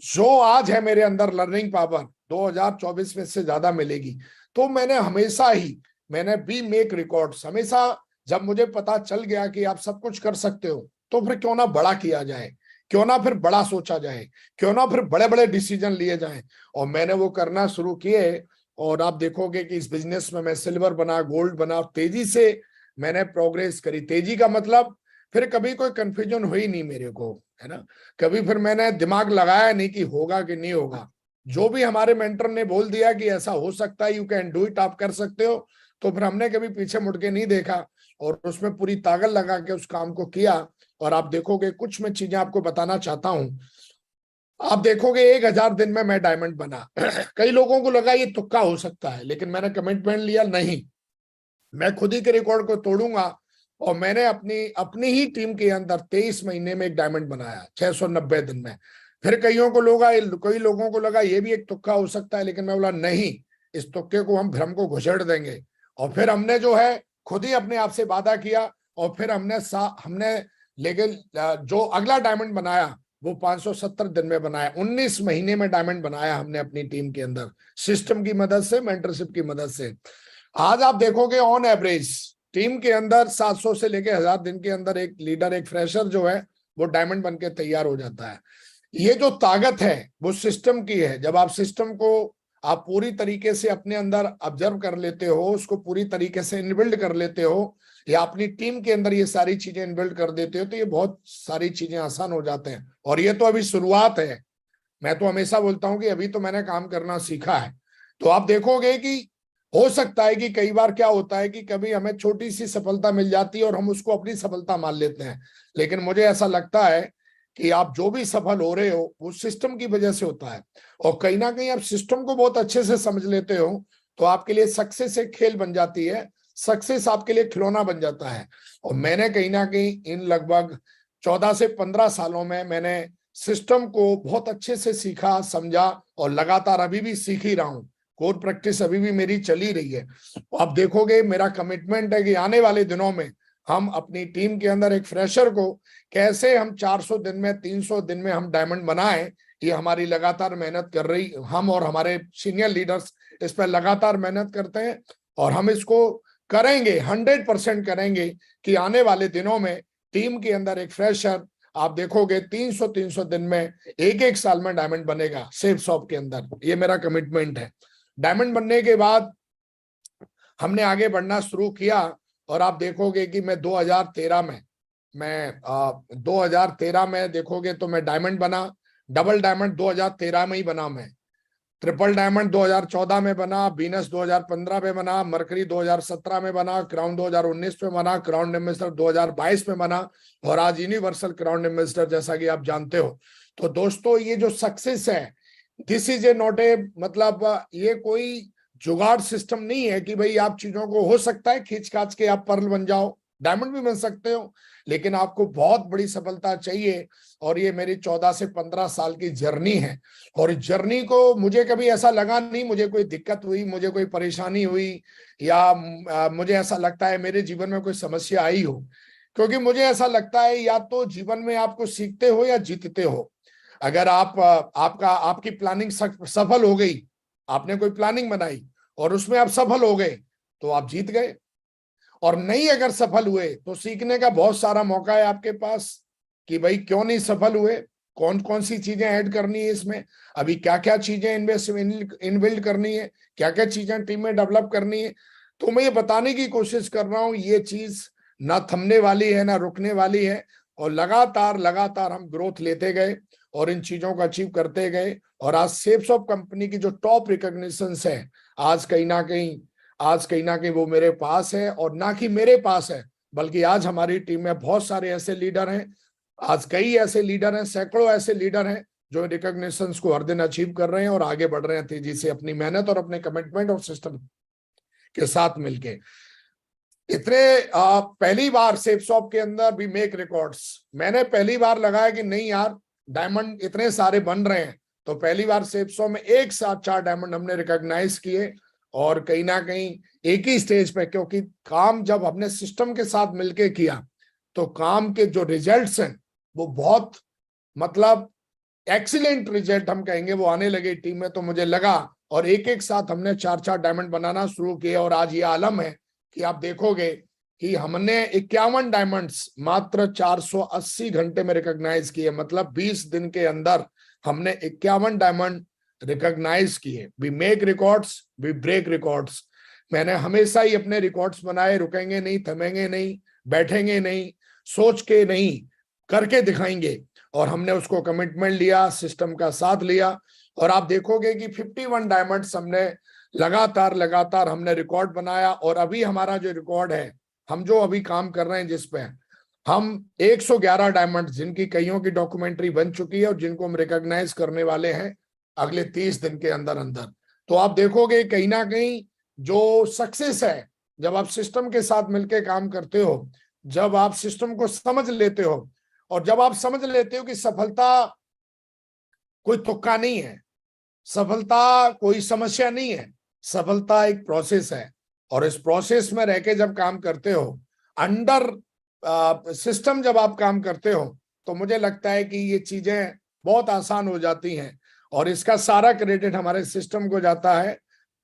Speaker 1: जो आज है मेरे अंदर लर्निंग पावर 2024 में से ज्यादा मिलेगी। तो मैंने हमेशा ही मैंने बी मेक रिकॉर्ड्स हमेशा, जब मुझे पता चल गया कि आप सब कुछ कर सकते हो तो फिर क्यों ना बड़ा किया जाए, क्यों ना फिर बड़ा सोचा जाए, क्यों ना फिर बड़े बड़े डिसीजन लिए जाएं। और मैंने वो करना शुरू किए और आप देखोगे कि इस बिजनेस में मैं सिल्वर बना, गोल्ड बना, तेजी से मैंने प्रोग्रेस करी। तेजी का मतलब फिर कभी कोई कंफ्यूजन हुई नहीं मेरे को, है ना। कभी फिर मैंने दिमाग लगाया नहीं कि होगा कि नहीं होगा। जो भी हमारे मेंटर ने बोल दिया कि ऐसा हो सकता है, यू कैन डू इट, आप कर सकते हो, तो फिर हमने कभी पीछे मुड़ के नहीं देखा और उसमें पूरी ताकत लगा के उस काम को किया। और आप देखोगे कुछ मैं चीजें आपको बताना चाहता हूं। आप देखोगे 1000 दिन में मैं डायमंड बना। कई लोगों को लगा ये तुक्का हो सकता है, लेकिन मैंने कमिटमेंट लिया, नहीं, मैं खुद ही के रिकॉर्ड को तोड़ूंगा। और मैंने अपनी अपनी ही टीम के अंदर 23 महीने में एक डायमंड बनाया 690 दिन में। फिर कई लोगों को लगा ये भी एक तुक्का हो सकता है, लेकिन मैं बोला नहीं, इस तुक्के को हम भ्रम को घुसेड़ देंगे। और फिर हमने जो है खुद ही अपने आप से वादा किया और फिर हमने लेकिन जो अगला डायमंड बनाया वो 570 दिन में बनाया। 19 महीने में डायमंड बनाया हमने अपनी टीम के अंदर, सिस्टम की मदद से, मेंटरशिप की मदद से। आज आप देखोगे ऑन एवरेज टीम के अंदर 700 से लेके 1000 दिन के अंदर एक लीडर, एक फ्रेशर जो है वो डायमंड बनके तैयार हो जाता है। ये जो ताकत है वो सिस्टम की है। जब आप सिस्टम को आप पूरी तरीके से अपने अंदर ऑब्जर्व कर लेते हो, उसको पूरी तरीके से इनबिल्ड कर लेते हो या अपनी टीम के अंदर ये सारी चीजें इनबिल्ड कर देते हो, तो ये बहुत सारी चीजें आसान हो जाते हैं। और ये तो अभी शुरुआत है। मैं तो हमेशा बोलता हूं कि अभी तो मैंने काम करना सीखा है। तो आप देखोगे कि हो सकता है कि कई बार क्या होता है कि कभी हमें छोटी सी सफलता मिल जाती है और हम उसको अपनी सफलता मान लेते हैं। लेकिन मुझे ऐसा लगता है कि आप जो भी सफल हो रहे हो वो सिस्टम की वजह से होता है। और कहीं ना कहीं आप सिस्टम को बहुत अच्छे से समझ लेते हो तो आपके लिए सक्सेस एक खेल बन जाती है, सक्सेस आपके लिए खिलौना बन जाता है। और मैंने कहीं ना कहीं इन लगभग 14 से 15 सालों में मैंने सिस्टम को बहुत अच्छे से सीखा, समझा और लगातार अभी भी सीख ही रहा हूं। कोर प्रैक्टिस अभी भी मेरी चली रही है। आप देखोगे मेरा कमिटमेंट है कि आने वाले दिनों में हम अपनी टीम के अंदर एक फ्रेशर को कैसे हम 400 दिन में, 300 दिन में हम डायमंड बनाएं, ये हमारी लगातार मेहनत कर रही, हम और हमारे सीनियर लीडर्स इस पर लगातार मेहनत करते हैं। और हम इसको करेंगे, 100% करेंगे कि आने वाले दिनों में टीम के अंदर एक फ्रेशर आप देखोगे 300 दिन में, एक साल में डायमंड बनेगा सेफ शॉप के अंदर। ये मेरा कमिटमेंट है। डायमंड बनने के बाद हमने आगे बढ़ना शुरू किया और आप देखोगे कि मैं 2013 में 2013 में देखोगे तो मैं डायमंड बना। डबल डायमंड 2013 में ही बना मैं। ट्रिपल डायमंड 2014 में बना, बीनस 2015 में बना, मरकरी 2017 में बना, क्राउन 2019 में बना, क्राउन एम्बेसडर 2022 में बना और आज यूनिवर्सल क्राउन एम्बेसडर जैसा कि आप जानते हो। तो दोस्तों ये जो सक्सेस है, this is a not a, मतलब ये कोई जुगाड़ सिस्टम नहीं है कि भाई आप चीजों को, हो सकता है खींच खाच के आप पर्ल बन जाओ, डायमंड भी बन सकते हो, लेकिन आपको बहुत बड़ी सफलता चाहिए। और ये मेरी 14 से 15 साल की जर्नी है। और इस जर्नी को मुझे कभी ऐसा लगा नहीं मुझे कोई दिक्कत हुई, मुझे कोई परेशानी हुई या मुझे ऐसा लगता है मेरे जीवन में कोई समस्या आई हो। क्योंकि मुझे ऐसा लगता है या तो जीवन में आपको सीखते हो या जीतते हो। अगर आपकी प्लानिंग सफल हो गई, आपने कोई प्लानिंग बनाई और उसमें आप सफल हो गए तो आप जीत गए। और नहीं अगर सफल हुए तो सीखने का बहुत सारा मौका है आपके पास कि भाई क्यों नहीं सफल हुए, कौन कौन सी चीजें ऐड करनी है इसमें, अभी क्या क्या चीजें इनबिल्ड करनी है, क्या क्या चीजें टीम में डेवलप करनी है। तो मैं ये बताने की कोशिश कर रहा हूं ये चीज ना थमने वाली है ना रुकने वाली है। और लगातार लगातार हम ग्रोथ लेते गए और इन चीजों को अचीव करते गए। और आज सेफ्सॉफ्ट कंपनी की जो टॉप रिकॉग्निशन है, आज कहीं ना कहीं वो मेरे पास है। और ना कि मेरे पास है, बल्कि आज हमारी टीम में बहुत सारे ऐसे लीडर हैं, आज कई ऐसे लीडर हैं, सैकड़ों ऐसे लीडर हैं जो रिकॉग्निशंस को हर दिन अचीव कर रहे हैं और आगे बढ़ रहे हैं तेजी से अपनी मेहनत और अपने कमिटमेंट और सिस्टम के साथ मिलके। इतने पहली बार सेफ शॉप के अंदर भी मेक रिकॉर्ड्स, मैंने पहली बार लगाया कि नहीं यार डायमंड इतने सारे बन रहे हैं, तो पहली बार सेफ शॉप में एक साथ 4 डायमंड हमने रिकॉग्नाइज किए। और कहीं ना कहीं एक ही स्टेज पे, क्योंकि काम जब हमने सिस्टम के साथ मिलके किया तो काम के जो रिजल्ट्स हैं वो बहुत मतलब एक्सीलेंट रिजल्ट हम कहेंगे वो आने लगे टीम में। तो मुझे लगा, और एक एक साथ हमने 4-4 डायमंड बनाना शुरू किए, और आज ये आलम है कि आप देखोगे कि हमने 51 डायमंड्स मात्र 480 घंटे में रिकॉग्नाइज किए, मतलब 20 दिन के अंदर हमने 51 डायमंड रिकॉग्नाइज किए। We make records, we break records. मैंने हमेशा ही अपने रिकॉर्ड्स बनाए, रुकेंगे नहीं, थमेंगे नहीं, बैठेंगे नहीं, सोच के नहीं, करके दिखाएंगे। और हमने उसको कमिटमेंट लिया, सिस्टम का साथ लिया, और आप देखोगे कि 51 डायमंड्स हमने लगातार लगातार हमने रिकॉर्ड बनाया। और अभी हमारा जो रिकॉर्ड है, हम जो अभी काम कर रहे हैं जिस पे हम 111 डायमंड, जिनकी कईयों की डॉक्यूमेंट्री बन चुकी है और जिनको हम रिकॉग्नाइज करने वाले हैं अगले 30 दिन के अंदर अंदर। तो आप देखोगे कहीं ना कहीं जो सक्सेस है, जब आप सिस्टम के साथ मिलकर काम करते हो, जब आप सिस्टम को समझ लेते हो, और जब आप समझ लेते हो कि सफलता कोई तुक्का नहीं है, सफलता कोई समस्या नहीं है, सफलता एक प्रोसेस है। और इस प्रोसेस में रह के जब काम करते हो, अंडर सिस्टम जब आप काम करते हो, तो मुझे लगता है कि ये चीजें बहुत आसान हो जाती हैं। और इसका सारा क्रेडिट हमारे सिस्टम को जाता है।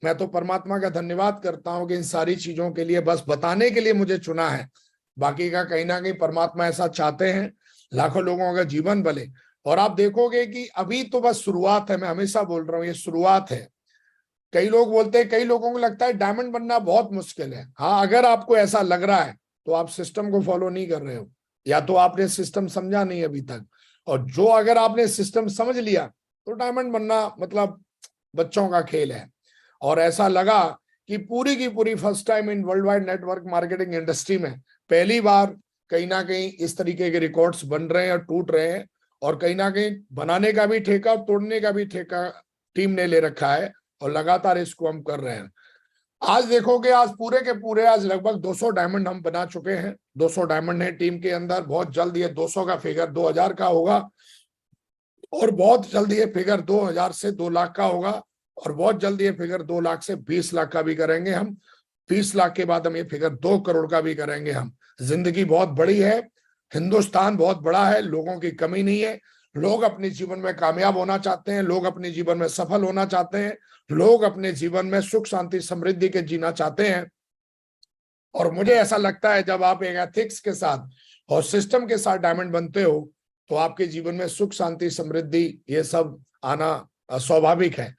Speaker 1: मैं तो परमात्मा का धन्यवाद करता हूं कि इन सारी चीजों के लिए बस बताने के लिए मुझे चुना है। बाकी का कहीं ना कहीं परमात्मा ऐसा चाहते हैं, लाखों लोगों का जीवन बने। और आप देखोगे कि अभी तो बस शुरुआत है, मैं हमेशा बोल रहा हूँ ये शुरुआत है। कई लोग बोलते हैं, कई लोगों को लगता है डायमंड बनना बहुत मुश्किल है। हाँ, अगर आपको ऐसा लग रहा है तो आप सिस्टम को फॉलो नहीं कर रहे हो, या तो आपने सिस्टम समझा नहीं अभी तक। और जो अगर आपने सिस्टम समझ लिया तो डायमंड बनना मतलब बच्चों का खेल है। और ऐसा लगा कि पूरी की पूरी first time in world wide network marketing industry में पहली बार कहीं ना कहीं इस तरीके के रिकॉर्ड्स बन रहे हैं और टूट रहे हैं। और कहीं ना कहीं बनाने का भी ठेका और तोड़ने का भी ठेका टीम ने ले रखा है, और लगातार इसको हम कर रहे हैं। आज देखोगे, आज पूरे के पूरे आज लगभग 200 डायमंड हम बना चुके हैं। 200 डायमंड है टीम के अंदर। बहुत जल्द ये 200 का फिगर 2000 का होगा, और बहुत जल्द ये फिगर 2000 से 2 लाख का होगा, और बहुत जल्द ये फिगर 2 लाख से 20 लाख का भी करेंगे हम। 20 लाख के बाद हम ये फिगर 2 करोड़ का भी करेंगे हम। जिंदगी बहुत बड़ी है, हिंदुस्तान बहुत बड़ा है, लोगों की कमी नहीं है। लोग अपने जीवन में कामयाब होना चाहते हैं, लोग अपने जीवन में सफल होना चाहते हैं, लोग अपने जीवन में सुख शांति समृद्धि के जीना चाहते हैं। और मुझे ऐसा लगता है जब आप एक एथिक्स के साथ और सिस्टम के साथ डायमंड बनते हो तो आपके जीवन में सुख शांति समृद्धि ये सब आना स्वाभाविक है।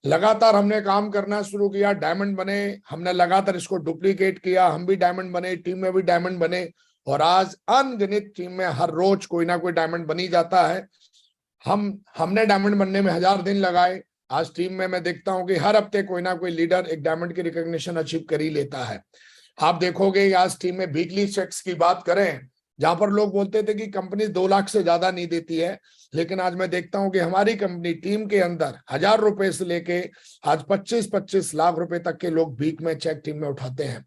Speaker 1: लगातार हमने काम करना शुरू किया, डायमंड बने, हमने लगातार इसको डुप्लीकेट किया, हम भी डायमंड बने, टीम में भी डायमंड बने, और आज अनगिनत टीम में हर रोज कोई ना कोई डायमंड बनी जाता है। हमने डायमंड बनने में 1000 दिन लगाए। आज टीम में मैं देखता हूं कि हर हफ्ते कोई ना कोई लीडर एक डायमंड की रिकॉग्निशन अचीव कर ही लेता है। आप देखोगे आज टीम में वीकली चेक्स की बात करें, जहां पर लोग बोलते थे कि कंपनी 2 लाख से ज्यादा नहीं देती है, लेकिन आज मैं देखता हूं कि हमारी कंपनी टीम के अंदर 1000 रुपए से लेके आज 25-25 लाख रुपए तक के लोग वीक में चेक टीम में उठाते हैं।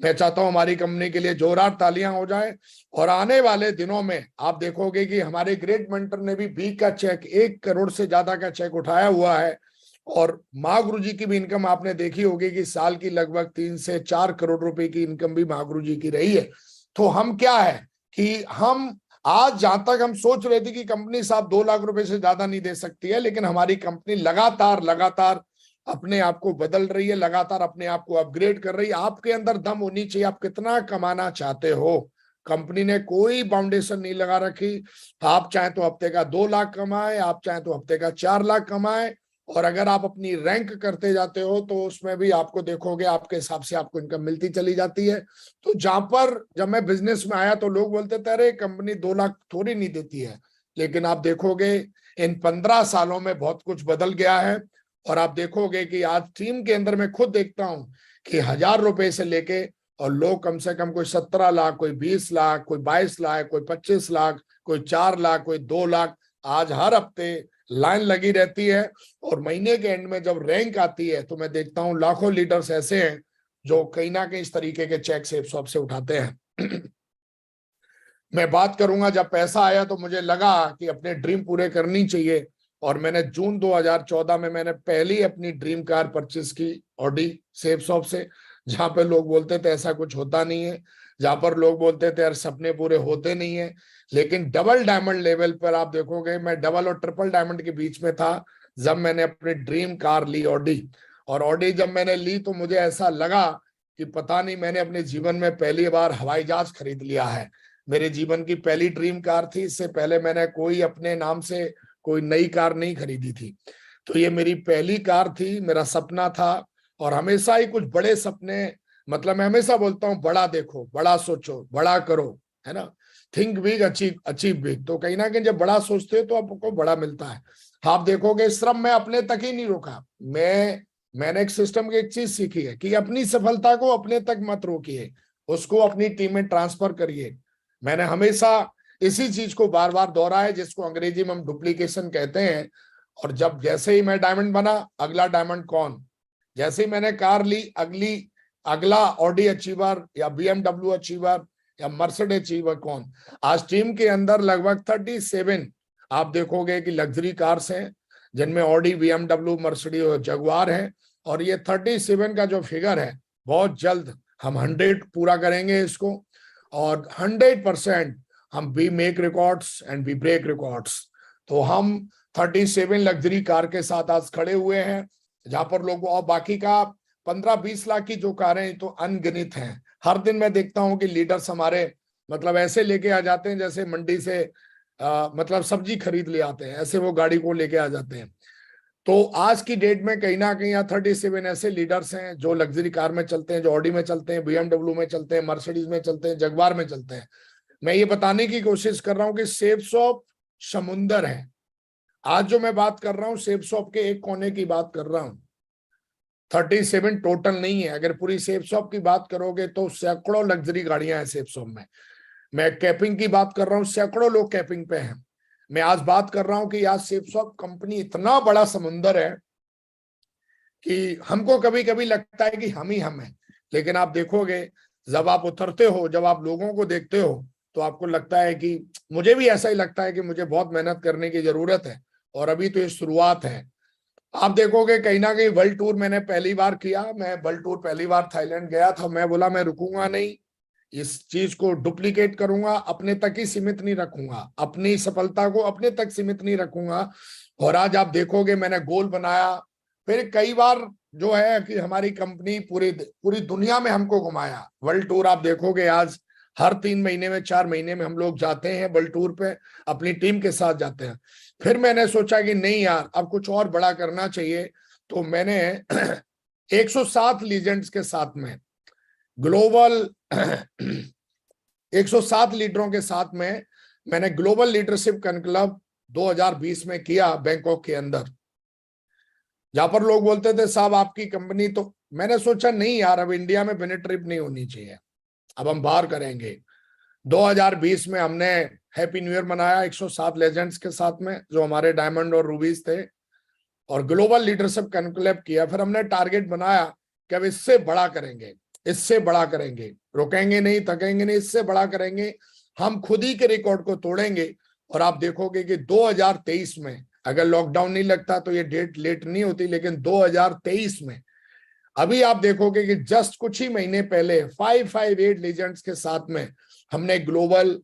Speaker 1: मैं चाहता हूं हमारी कंपनी के लिए जोरदार तालियां हो जाए। और आने वाले दिनों में आप देखोगे कि हमारे ग्रेट मेंटर ने भी वीक का चेक 1 करोड़ से ज्यादा का चेक उठाया हुआ है। और महागुरु जी की भी इनकम आपने देखी होगी कि साल की लगभग 3 से 4 करोड़ रुपए की इनकम भी महागुरु जी की रही है। तो हम क्या है कि हम आज जहां तक हम सोच रहे थे कि कंपनी साहब 2 लाख रुपए से ज्यादा नहीं दे सकती है, लेकिन हमारी कंपनी लगातार लगातार अपने आप को बदल रही है, लगातार अपने आप को अपग्रेड कर रही है। आपके अंदर दम होनी चाहिए, आप कितना कमाना चाहते हो। कंपनी ने कोई बाउंडेशन नहीं लगा रखी। आप चाहे तो हफ्ते का 2 लाख कमाए, आप चाहे तो हफ्ते का 4 लाख कमाए, और अगर आप अपनी रैंक करते जाते हो तो उसमें भी आपको देखोगे आपके हिसाब से आपको इनकम मिलती चली जाती है। तो जहां पर जब मैं बिजनेस में आया तो लोग बोलते थे अरे कंपनी 2 लाख थोड़ी नहीं देती है, लेकिन आप देखोगे इन 15 सालों में बहुत कुछ बदल गया है। और आप देखोगे कि आज टीम के अंदर मैं खुद देखता हूं कि 1000 रुपए से लेके और लोग कम से कम कोई 17 लाख, कोई 20 लाख, कोई 22 लाख, कोई 25 लाख, कोई 4 लाख, कोई 2 लाख, आज हर हफ्ते लाइन लगी रहती है। और महीने के एंड में जब रैंक आती है तो मैं देखता हूं लाखों लीडर्स ऐसे हैं जो कहीं ना कहीं इस तरीके के चेक सेफ शॉप से उठाते हैं। मैं बात करूंगा, जब पैसा आया तो मुझे लगा कि अपने ड्रीम पूरे करनी चाहिए, और मैंने जून 2014 में मैंने पहली अपनी ड्रीम कार परचेस की ऑडी सेफ शॉप से। जहां पर लोग बोलते थे ऐसा कुछ होता नहीं है, जहां पर लोग बोलते थे यार सपने पूरे होते नहीं है, लेकिन डबल डायमंड लेवल पर आप देखोगे मैं डबल और ट्रिपल डायमंड के बीच में था जब मैंने अपनी ड्रीम कार ली ऑडी। और ऑडी जब मैंने ली तो मुझे ऐसा लगा कि पता नहीं, मैंने अपने जीवन में पहली बार हवाई जहाज खरीद लिया है। मेरे जीवन की पहली ड्रीम कार थी, इससे पहले मैंने कोई अपने नाम से कोई नई कार नहीं खरीदी थी। तो ये मेरी पहली कार थी, मेरा सपना था। और हमेशा ही कुछ बड़े सपने, मतलब मैं हमेशा बोलता हूँ बड़ा देखो, बड़ा सोचो, बड़ा करो, है ना। Think big, achieve achieve big. तो कहीं ना कहीं जब बड़ा सोचते हो तो आपको बड़ा मिलता है। आप देखोगे श्रम में अपने तक ही नहीं रोका। मैंने एक सिस्टम की एक चीज सीखी है कि अपनी सफलता को अपने तक मत रोकिए, उसको अपनी टीम में ट्रांसफर करिए। मैंने हमेशा इसी चीज को बार बार दोहराया है, जिसको अंग्रेजी में हम डुप्लीकेशन कहते हैं। और जब जैसे ही मैं डायमंड बना, अगला डायमंड कौन, जैसे ही मैंने कार ली, अगला ऑडी अचीवर या बीएमडब्ल्यू अचीवर या मर्सिडीज अचीवर कौन। आज टीम के अंदर लगभग 37 आप देखोगे कि लग्जरी कार्स हैं, जिनमें ऑडी, बीएमडब्ल्यू, मर्सिडीज और जगुआर है। और ये 37 का जो फिगर है, बहुत जल्द हम 100 पूरा करेंगे इसको। और 100% हम we make records and we break records. तो हम 37 लग्जरी कार के साथ आज खड़े हुए हैं, जहां पर लोग, और बाकी का 15-20 लाख की जो कारें तो अनगिनत हैं। हर दिन मैं देखता हूं कि लीडर्स हमारे मतलब ऐसे लेके आ जाते हैं जैसे मंडी से मतलब सब्जी खरीद ले आते हैं, ऐसे वो गाड़ी को लेके आ जाते हैं। तो आज की डेट में कहीं ना कहीं 37 ऐसे लीडर्स हैं जो लग्जरी कार में चलते हैं, जो ऑडी में चलते हैं, बीएमडब्ल्यू में चलते हैं, मर्सिडीज में चलते हैं, जगुआर में चलते हैं। मैं ये बताने की कोशिश कर रहा हूं कि सेफ शॉप समुंदर है। आज जो मैं बात कर रहा हूं सेफ शॉप के एक कोने की बात कर रहा हूं, 37 टोटल नहीं है। अगर पूरी सेफ शॉप की बात करोगे तो सैकड़ों लग्जरी गाड़ियां हैं सेफ शॉप में। मैं कैपिंग की बात कर रहा हूं, सैकड़ों लोग कैपिंग पे हैं। मैं आज बात कर रहा हूं कि आज सेफ शॉप कंपनी इतना बड़ा समुंदर है कि हमको कभी कभी लगता है कि हम ही हम हैं, लेकिन आप देखोगे जब आप उतरते हो, जब आप लोगों को देखते हो, तो आपको लगता है कि मुझे भी ऐसा ही लगता है कि मुझे बहुत मेहनत करने की जरूरत है, और अभी तो ये शुरुआत है। आप देखोगे कहीं ना कहीं वर्ल्ड टूर मैंने पहली बार किया, मैं वर्ल्ड टूर पहली बार थाईलैंड गया था। मैं बोला मैं रुकूंगा नहीं, इस चीज को डुप्लीकेट करूंगा, अपने तक ही सीमित नहीं रखूंगा, अपनी सफलता को अपने तक सीमित नहीं रखूंगा। और आज आप देखोगे मैंने गोल बनाया। फिर कई बार जो है कि हमारी कंपनी पूरी पूरी दुनिया में हमको घुमाया। वर्ल्ड टूर आप देखोगे आज हर 3 महीने में, 4 महीने में हम लोग जाते हैं वर्ल्ड टूर पे, अपनी टीम के साथ जाते हैं। फिर मैंने सोचा कि नहीं यार, अब कुछ और बड़ा करना चाहिए। तो मैंने 107 लीजेंड्स के साथ में ग्लोबल 107 लीडरों के साथ में मैंने ग्लोबल लीडरशिप कॉन्क्लेव 2020 में किया बैंकॉक के अंदर। जहां पर लोग बोलते थे साहब आपकी कंपनी, तो मैंने सोचा नहीं यार, अब इंडिया में मिनी ट्रिप नहीं होनी चाहिए, अब हम बाहर करेंगे। 2020 में हमने हैप्पी न्यू ईयर मनाया 107 लेजेंड्स के साथ में, जो हमारे डायमंड और रूबीज थे, और ग्लोबल लीडरशिप कॉन्क्लेव किया। फिर हमने टारगेट बनाया कि अब इससे बड़ा करेंगे, इससे बड़ा करेंगे, रुकेंगे नहीं, थकेंगे नहीं, इससे बड़ा करेंगे। हम खुद ही के रिकॉर्ड को तोड़ेंगे। और आप देखोगे कि 2023 में, अगर लॉकडाउन नहीं लगता तो ये डेट लेट नहीं होती, लेकिन 2023 में अभी आप देखोगे कि जस्ट कुछ ही महीने पहले 558 लीजेंड्स के साथ में हमने global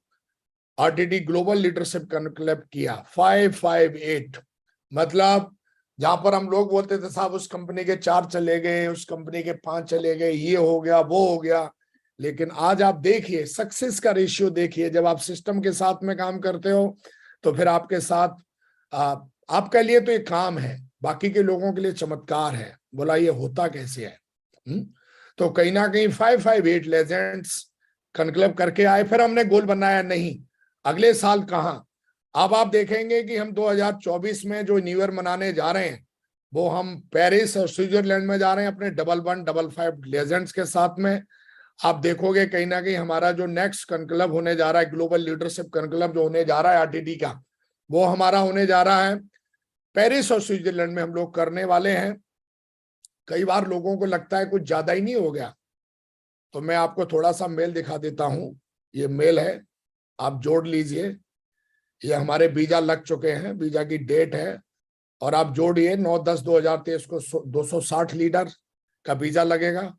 Speaker 1: RTD global leadership conclave किया। 558 मतलब जहां पर हम लोग बोलते थे साहब उस कंपनी के 4 चले गए, उस कंपनी के 5 चले गए, ये हो गया, वो हो गया। लेकिन आज आप देखिए सक्सेस का रेशियो देखिए, जब आप सिस्टम के साथ में काम करते हो तो फिर आपके साथ आपके लिए तो ये काम है, बाकी के लोगों के लिए चमत्कार है। बोला ये होता कैसे है? तो कहीं ना कहीं 558 लेजेंड्स कॉन्क्लेव करके आए। फिर हमने गोल बनाया नहीं अगले साल कहाँ। अब आप देखेंगे कि हम 2024 में जो न्यू ईयर मनाने जा रहे हैं, वो हम पेरिस और स्विट्जरलैंड में जा रहे हैं अपने 1155 लेजेंड्स के साथ में। आप देखोगे कहीं ना कहीं हमारा जो नेक्स्ट कॉन्क्लेव होने जा रहा है, ग्लोबल लीडरशिप कॉन्क्लेव जो होने जा रहा है आरटीडी का, वो हमारा होने जा रहा है पेरिस और स्विट्जरलैंड में हम लोग करने वाले हैं। कई बार लोगों को लगता है कुछ ज्यादा ही नहीं हो गया, तो मैं आपको थोड़ा सा मेल दिखा देता हूं। ये मेल है, आप जोड़ लीजिए। ये हमारे वीजा लग चुके हैं, वीजा की डेट है, और आप जोड़िए 9/10/2023 को 260 लीटर का वीजा लगेगा।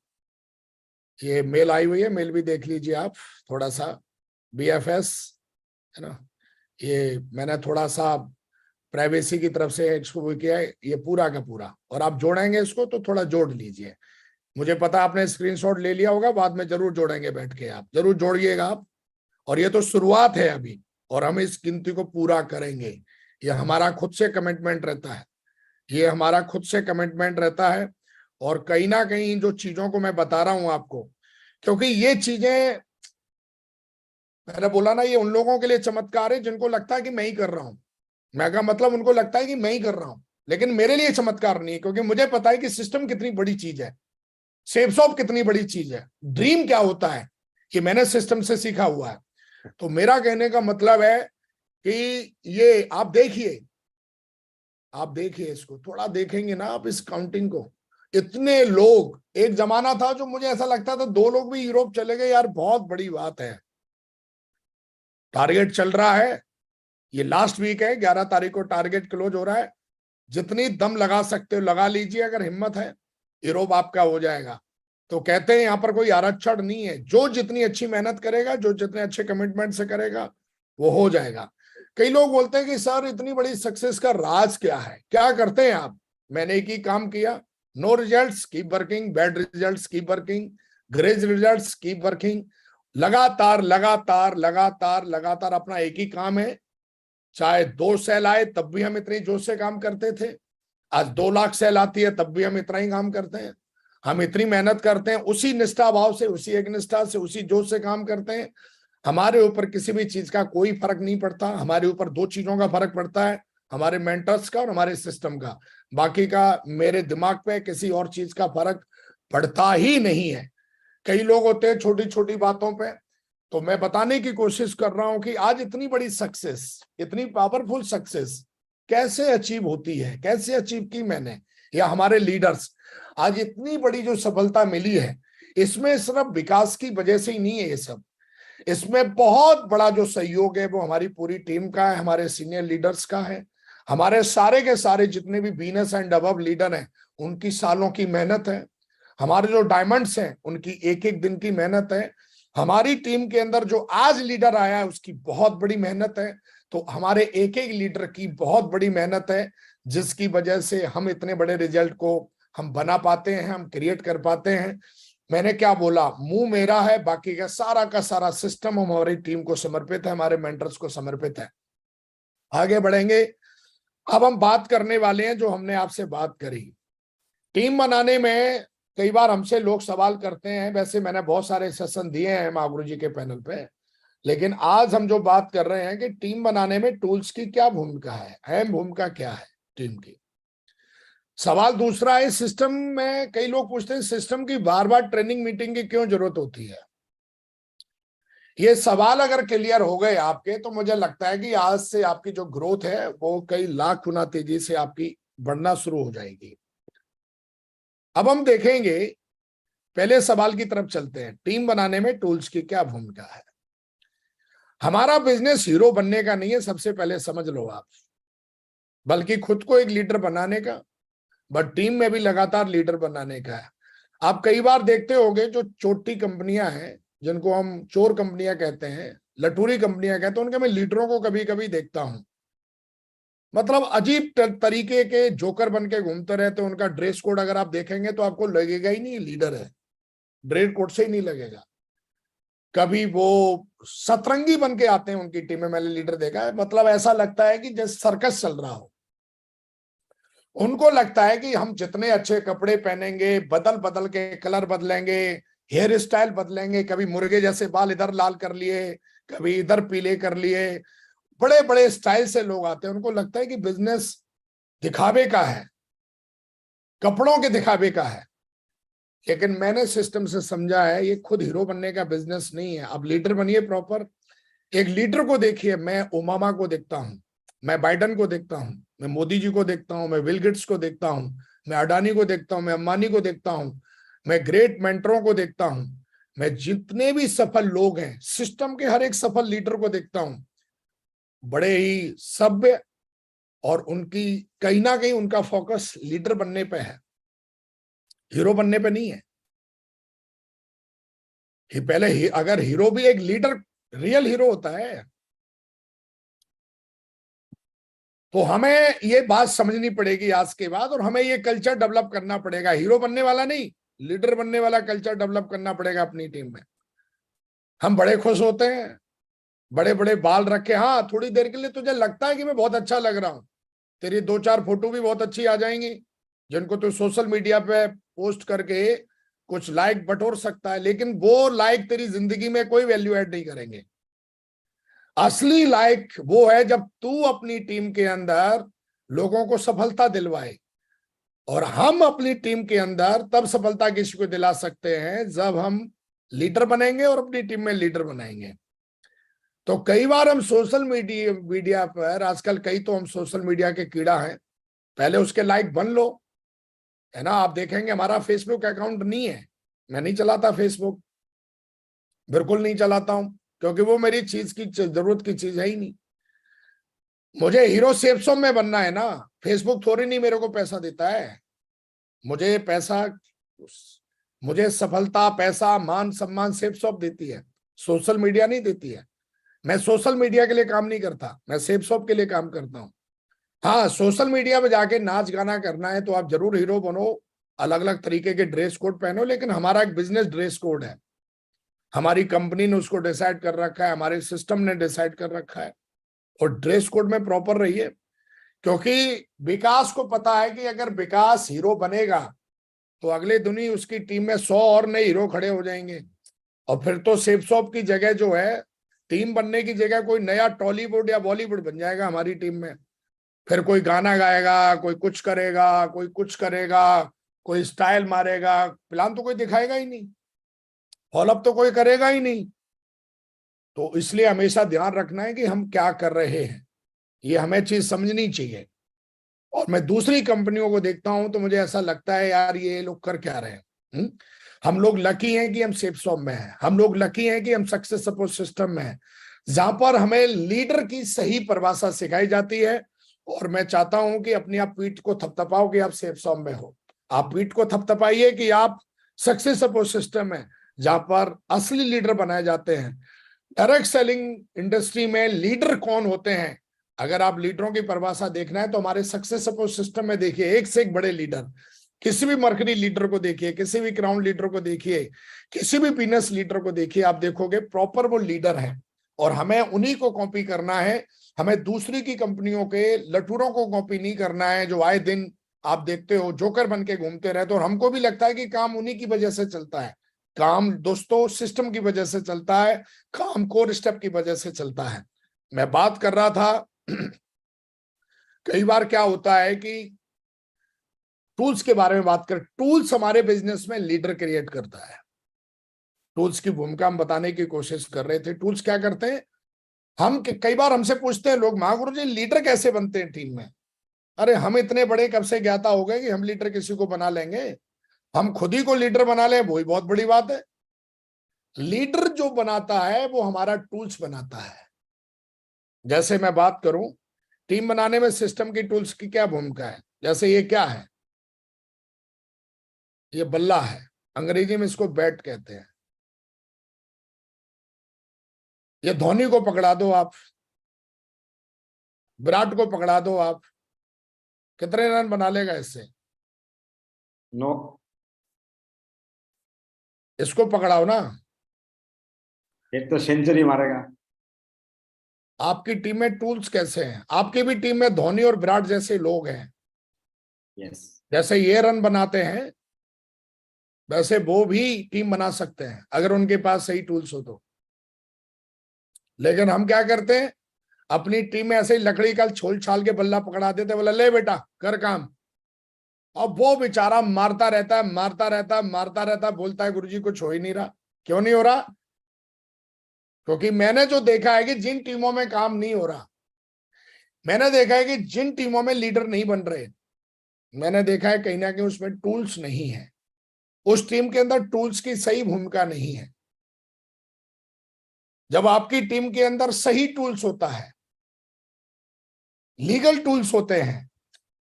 Speaker 1: ये मेल आई हुई है, मेल भी देख लीजिए आप थोड़ा सा। BFS है ना, ये मैंने थोड़ा सा प्राइवेसी की तरफ से इसको वो किया है, ये पूरा का पूरा। और आप जोड़ेंगे इसको तो थोड़ा जोड़ लीजिए। मुझे पता आपने स्क्रीनशॉट ले लिया होगा, बाद में जरूर जोड़ेंगे बैठ के, आप जरूर जोड़िएगा आप। और ये तो शुरुआत है अभी, और हम इस गिनती को पूरा करेंगे। ये हमारा खुद से कमिटमेंट रहता है, ये हमारा खुद से कमिटमेंट रहता है। और कहीं ना कहीं जो चीजों को मैं बता रहा हूं आपको, क्योंकि ये चीजें मैंने बोला ना, ये उन लोगों के लिए चमत्कार है जिनको लगता है कि मैं ही कर रहा हूं। मैं का मतलब उनको लगता है कि मैं ही कर रहा हूं, लेकिन मेरे लिए चमत्कार नहीं है, क्योंकि मुझे पता है कि सिस्टम कितनी बड़ी चीज है, सेफ्सॉफ्ट कितनी बड़ी चीज है, ड्रीम क्या होता है, कि मैंने सिस्टम से सीखा हुआ है। तो मेरा कहने का मतलब है कि ये आप देखिए इसको, थोड़ा देखेंगे ना आप इस काउंटिंग को। इतने लोग, एक जमाना था जो मुझे ऐसा लगता था 2 लोग भी यूरोप चले गए, यार बहुत बड़ी बात है। टारगेट चल रहा है, ये लास्ट वीक है, 11 तारीख को टारगेट क्लोज हो रहा है। जितनी दम लगा सकते हो लगा लीजिए, अगर हिम्मत है यूरोप आपका हो जाएगा। तो कहते हैं यहाँ पर कोई आरक्षण नहीं है, जो जितनी अच्छी मेहनत करेगा, जो जितने अच्छे कमिटमेंट से करेगा, वो हो जाएगा। कई लोग बोलते हैं कि सर इतनी बड़ी सक्सेस का राज क्या है, क्या करते हैं आप। मैंने एक ही काम किया, no results keep working, bad results keep working, great results keep working. लगातार लगातार लगातार लगातार अपना एक ही काम है। चाहे 2 सेल आए तब भी हम इतनी जोश से काम करते थे, आज 2 लाख सेल आती है तब भी हम इतना ही काम करते हैं। हम इतनी मेहनत करते हैं, उसी निष्ठा भाव से, उसी एक निष्ठा से, उसी जोश से काम करते हैं। हमारे ऊपर किसी भी चीज का कोई फर्क नहीं पड़ता, हमारे ऊपर 2 चीजों का फर्क पड़ता है, हमारे मेंटर्स का और हमारे सिस्टम का। बाकी का मेरे दिमाग पे किसी और चीज का फर्क पड़ता ही नहीं है। कई लोग होते हैं छोटी छोटी बातों पे। तो मैं बताने की कोशिश कर रहा हूं कि आज इतनी बड़ी सक्सेस, इतनी पावरफुल सक्सेस कैसे अचीव होती है, कैसे अचीव की मैंने या हमारे लीडर्स। आज इतनी बड़ी जो सफलता मिली है, इसमें सिर्फ विकास की वजह से ही नहीं है ये सब। इसमें बहुत बड़ा जो सहयोग है वो हमारी पूरी टीम का है, हमारे सीनियर लीडर्स का है, हमारे सारे के सारे जितने भी बीनस एंड अबव लीडर हैं उनकी सालों की मेहनत है। हमारे जो डायमंड्स हैं उनकी एक एक दिन की मेहनत है। हमारी टीम के अंदर जो आज लीडर आया है उसकी बहुत बड़ी मेहनत है। तो हमारे एक एक लीडर की बहुत बड़ी मेहनत है, जिसकी वजह से हम इतने बड़े रिजल्ट को हम बना पाते हैं, हम क्रिएट कर पाते हैं। मैंने क्या बोला, मुंह मेरा है, बाकी का सारा सिस्टम हमारी टीम को समर्पित है, हमारे मेंटर्स को समर्पित है। आगे बढ़ेंगे। अब हम बात करने वाले हैं जो हमने आपसे बात करी टीम बनाने में। कई बार हमसे लोग सवाल करते हैं, वैसे मैंने बहुत सारे सेशन दिए हैं महागुरु जी के पैनल पे, लेकिन आज हम जो बात कर रहे हैं कि टीम बनाने में टूल्स की क्या भूमिका है, अहम भूमिका क्या है टीम की। सवाल दूसरा है, सिस्टम में कई लोग पूछते हैं सिस्टम की बार बार ट्रेनिंग मीटिंग की क्यों जरूरत होती है। ये सवाल अगर क्लियर हो गए आपके, तो मुझे लगता है कि आज से आपकी जो ग्रोथ है वो कई लाख गुना तेजी से आपकी बढ़ना शुरू हो जाएगी। अब हम देखेंगे, पहले सवाल की तरफ चलते हैं, टीम बनाने में टूल्स की क्या भूमिका है। हमारा बिजनेस हीरो बनने का नहीं है, सबसे पहले समझ लो आप, बल्कि खुद को एक लीडर बनाने का, बट टीम में भी लगातार लीडर बनाने का है। आप कई बार देखते होंगे जो छोटी कंपनियां हैं, जिनको हम चोर कंपनियां कहते हैं, लटूरी कंपनियां कहते हैं, उनके मैं लीडरों को कभी कभी देखता हूं, मतलब अजीब तरीके के जोकर बन के घूमते रहते हैं। उनका ड्रेस कोड अगर आप देखेंगे तो आपको लगेगा ही नहीं लीडर है, ड्रेस कोड से ही नहीं लगेगा। कभी वो सतरंगी बन के आते हैं उनकी टीम में, मैंने लीडर देखा है, मतलब ऐसा लगता है कि जैसे सर्कस चल रहा हो। उनको लगता है कि हम जितने अच्छे कपड़े पहनेंगे, बदल बदल के कलर बदलेंगे, हेयर स्टाइल बदलेंगे, कभी मुर्गे जैसे बाल इधर लाल कर लिए, कभी इधर पीले कर लिए, बड़े बड़े स्टाइल से लोग आते हैं। उनको लगता है कि बिजनेस दिखावे का है, कपड़ों के दिखावे का है। लेकिन मैंने सिस्टम से समझा है ये खुद हीरो बनने का बिजनेस नहीं है। अब लीडर बनिए प्रॉपर। एक लीडर को देखिए, मैं ओबामा को देखता हूं, मैं बाइडन को देखता हूं, मैं मोदी जी को देखता हूं, मैं बिल गेट्स को देखता हूं, मैं अडानी को देखता हूं, मैं अंबानी को देखता हूं, मैं ग्रेट मेंटरों को देखता हूं, मैं जितने भी सफल लोग हैं, सिस्टम के हर एक सफल लीडर को देखता हूं, बड़े ही सभ्य, और उनकी कहीं ना कहीं उनका फोकस लीडर बनने पे है, हीरो बनने पे नहीं है। पहले अगर हीरो भी एक लीडर, रियल हीरो होता है, तो हमें ये बात समझनी पड़ेगी आज के बाद, और हमें ये कल्चर डेवलप करना पड़ेगा। हीरो बनने वाला नहीं, लीडर बनने वाला कल्चर डेवलप करना पड़ेगा अपनी टीम में। हम बड़े खुश होते हैं, बड़े बड़े बाल रखे, हाँ थोड़ी देर के लिए तुझे लगता है कि मैं बहुत अच्छा लग रहा हूं, तेरी 2-4 फोटो भी बहुत अच्छी आ जाएंगी, जिनको तू सोशल मीडिया पे पोस्ट करके कुछ लाइक बटोर सकता है, लेकिन वो लाइक तेरी जिंदगी में कोई वैल्यू ऐड नहीं करेंगे। असली लाइक वो है जब तू अपनी टीम के अंदर लोगों को सफलता दिलवाए, और हम अपनी टीम के अंदर तब सफलता किसी को दिला सकते हैं जब हम लीडर बनेंगे और अपनी टीम में लीडर बनाएंगे। तो कई बार हम सोशल मीडिया पर आजकल, कई तो हम सोशल मीडिया के कीड़ा हैं, पहले उसके लाइक बन लो, है ना। आप देखेंगे हमारा फेसबुक अकाउंट नहीं है, मैं नहीं चलाता फेसबुक, बिल्कुल नहीं चलाता हूं, क्योंकि वो मेरी चीज की जरूरत की चीज है ही नहीं। मुझे हीरो सेप्सो में बनना है ना, फेसबुक थोड़ी नहीं मेरे को पैसा देता है। मुझे पैसा, मुझे सफलता, पैसा, मान सम्मान सेप्सॉप देती है, सोशल मीडिया नहीं देती है। मैं सोशल मीडिया के लिए काम नहीं करता, मैं सेप्सॉप के लिए काम करता हूँ। हाँ, सोशल मीडिया में जाके नाच गाना करना है तो आप जरूर हीरो बनो, अलग अलग तरीके के ड्रेस कोड पहनो, लेकिन हमारा एक बिजनेस ड्रेस कोड है, हमारी कंपनी ने उसको डिसाइड कर रखा है, हमारे सिस्टम ने डिसाइड कर रखा है, और ड्रेस कोड में प्रॉपर रहिए। क्योंकि विकास को पता है कि अगर विकास हीरो बनेगा तो अगले दिन ही उसकी टीम में 100 और नए हीरो खड़े हो जाएंगे, और फिर तो सेप्सॉप की जगह जो है, टीम बनने की जगह कोई नया टॉलीवुड या बॉलीवुड बन जाएगा हमारी टीम में। फिर कोई गाना गाएगा, कोई कुछ करेगा, कोई कुछ करेगा, कोई स्टाइल मारेगा, प्लान तो कोई दिखाएगा ही नहीं, फॉलोअप तो कोई करेगा ही नहीं। तो इसलिए हमेशा ध्यान रखना है कि हम क्या कर रहे हैं, ये हमें चीज समझनी चाहिए। और मैं दूसरी कंपनियों को देखता हूं तो मुझे ऐसा लगता है यार ये लोग कर क्या रहे हैं। हम लोग लकी हैं कि हम सेफ्सॉम में हैं, हम लोग लकी हैं कि हम सक्सेस सपोर्ट सिस्टम में हैं, जहां पर हमें लीडर की सही परिभाषा सिखाई जाती है। और मैं चाहता हूं कि अपनी आप पीठ को थपथपाओ कि आप सेफ्सॉम में हो, आप पीठ को थपथपाइए कि आप सक्सेस सपोर्ट सिस्टम है, जहां पर असली लीडर बनाए जाते हैं। डायरेक्ट सेलिंग इंडस्ट्री में लीडर कौन होते हैं, अगर आप लीडरों की परिभाषा देखना है तो हमारे सक्सेस सपोर्ट सिस्टम में देखिए, एक से एक बड़े लीडर, किसी भी मर्करी लीडर को देखिए, किसी भी क्राउन लीडर को देखिए, किसी भी पीनस लीडर को देखिए, आप देखोगे प्रॉपर वो लीडर है। और हमें उन्हीं को कॉपी करना है, हमें दूसरी की कंपनियों के लटूरों को कॉपी नहीं करना है, जो आए दिन आप देखते हो जोकर बन के घूमते रहते, और हमको भी लगता है कि काम उन्हीं की वजह से चलता है। काम दोस्तों सिस्टम की वजह से चलता है, काम कोर स्टेप की वजह से चलता है। मैं बात कर रहा था कई बार क्या होता है कि टूल्स के बारे में बात कर, टूल्स हमारे बिजनेस में लीडर क्रिएट करता है। टूल्स की भूमिका हम बताने की कोशिश कर रहे थे। टूल्स क्या करते हैं, हम कई बार हमसे पूछते हैं लोग, महागुरु जी लीडर कैसे बनते हैं टीम में। अरे हम इतने बड़े कब से ज्ञाता हो गए कि हम लीडर किसी को बना लेंगे, हम खुद ही को लीडर बना लें वही बहुत बड़ी बात है। लीडर जो बनाता है वो हमारा टूल्स बनाता है। जैसे मैं बात करूं, टीम बनाने में सिस्टम की टूल्स की क्या भूमिका है, जैसे ये क्या है, ये बल्ला है, अंग्रेजी में इसको बैट कहते हैं। ये धोनी को पकड़ा दो आप, विराट को पकड़ा दो आप, कितने रन बना लेगा इससे?
Speaker 2: नो।
Speaker 1: इसको पकड़ाओ ना,
Speaker 2: एक तो सेंचुरी मारेगा।
Speaker 1: आपकी टीम में टूल्स कैसे हैं? आपकी भी टीम में धोनी और विराट जैसे लोग हैं,
Speaker 2: यस।
Speaker 1: जैसे ये रन बनाते हैं वैसे वो भी टीम बना सकते हैं अगर उनके पास सही टूल्स हो तो। लेकिन हम क्या करते हैं, अपनी टीम में ऐसे ही लकड़ी का छोल छाल के बल्ला पकड़ा देते, बोला ले बेटा कर काम। अब वो बेचारा मारता रहता है, मारता रहता है, मारता रहता है, बोलता है गुरुजी कुछ हो ही नहीं रहा। क्यों नहीं हो रहा? क्योंकि मैंने जो देखा है कि जिन टीमों में काम नहीं हो रहा, मैंने देखा है कि जिन टीमों में लीडर नहीं बन रहे, मैंने देखा है कहीं ना कहीं उसमें टूल्स नहीं है, उस टीम के अंदर टूल्स की सही भूमिका नहीं है। जब आपकी टीम के अंदर सही टूल्स होता है, लीगल टूल्स होते हैं,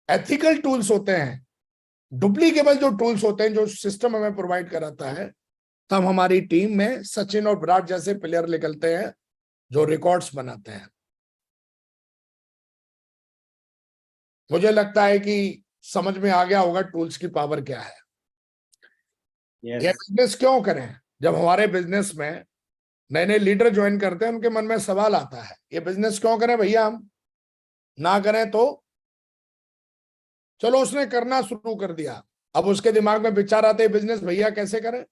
Speaker 1: एथिकल टूल्स होते हैं, डुप्लीकेबल जो टूल्स होते हैं जो सिस्टम हमें प्रोवाइड कराता है, तब हमारी टीम में सचिन और विराट जैसे प्लेयर निकलते हैं जो रिकॉर्ड्स बनाते हैं। मुझे लगता है कि समझ में आ गया होगा टूल्स की पावर क्या है। ये
Speaker 2: Yes.
Speaker 1: बिजनेस क्यों करें? जब हमारे बिजनेस में नए नए लीडर ज्वाइन करते हैं, उनके मन में सवाल आता है, ये बिजनेस क्यों करें भैया? हम ना करें तो? चलो उसने करना शुरू कर दिया, अब उसके दिमाग में विचार आते हैं बिजनेस भैया कैसे करें,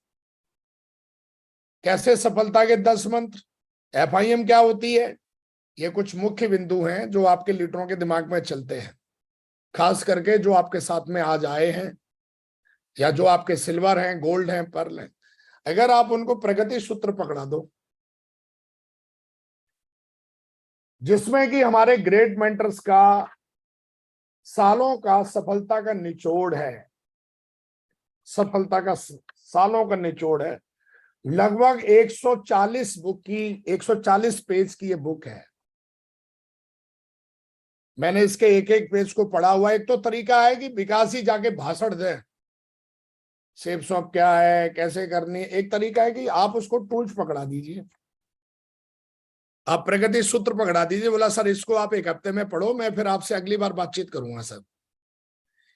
Speaker 1: कैसे सफलता के 10 मंत्र, FIM क्या होती है। ये कुछ मुख्य बिंदु हैं जो आपके लीडरों के दिमाग में चलते हैं, खास करके जो आपके साथ में आज आए हैं या जो आपके सिल्वर हैं, गोल्ड हैं, पर्ल हैं। अगर आप उनको प्रगति सूत्र पकड़ा दो, जिसमें कि हमारे ग्रेट मेंटर्स का सालों का सफलता का निचोड़ है, सफलता का सालों का निचोड़ है, लगभग 140 बुक की 140 पेज की ये बुक है। मैंने इसके एक एक पेज को पढ़ा हुआ। एक तो तरीका है कि विकास ही जाके भाषण दे, सेप सॉप क्या है, कैसे करनी है। एक तरीका है कि आप उसको टूल्स पकड़ा दीजिए, आप प्रगति सूत्र पकड़ा दीजिए, बोला सर इसको आप एक हफ्ते में पढ़ो, मैं फिर आपसे अगली बार बातचीत करूंगा सर।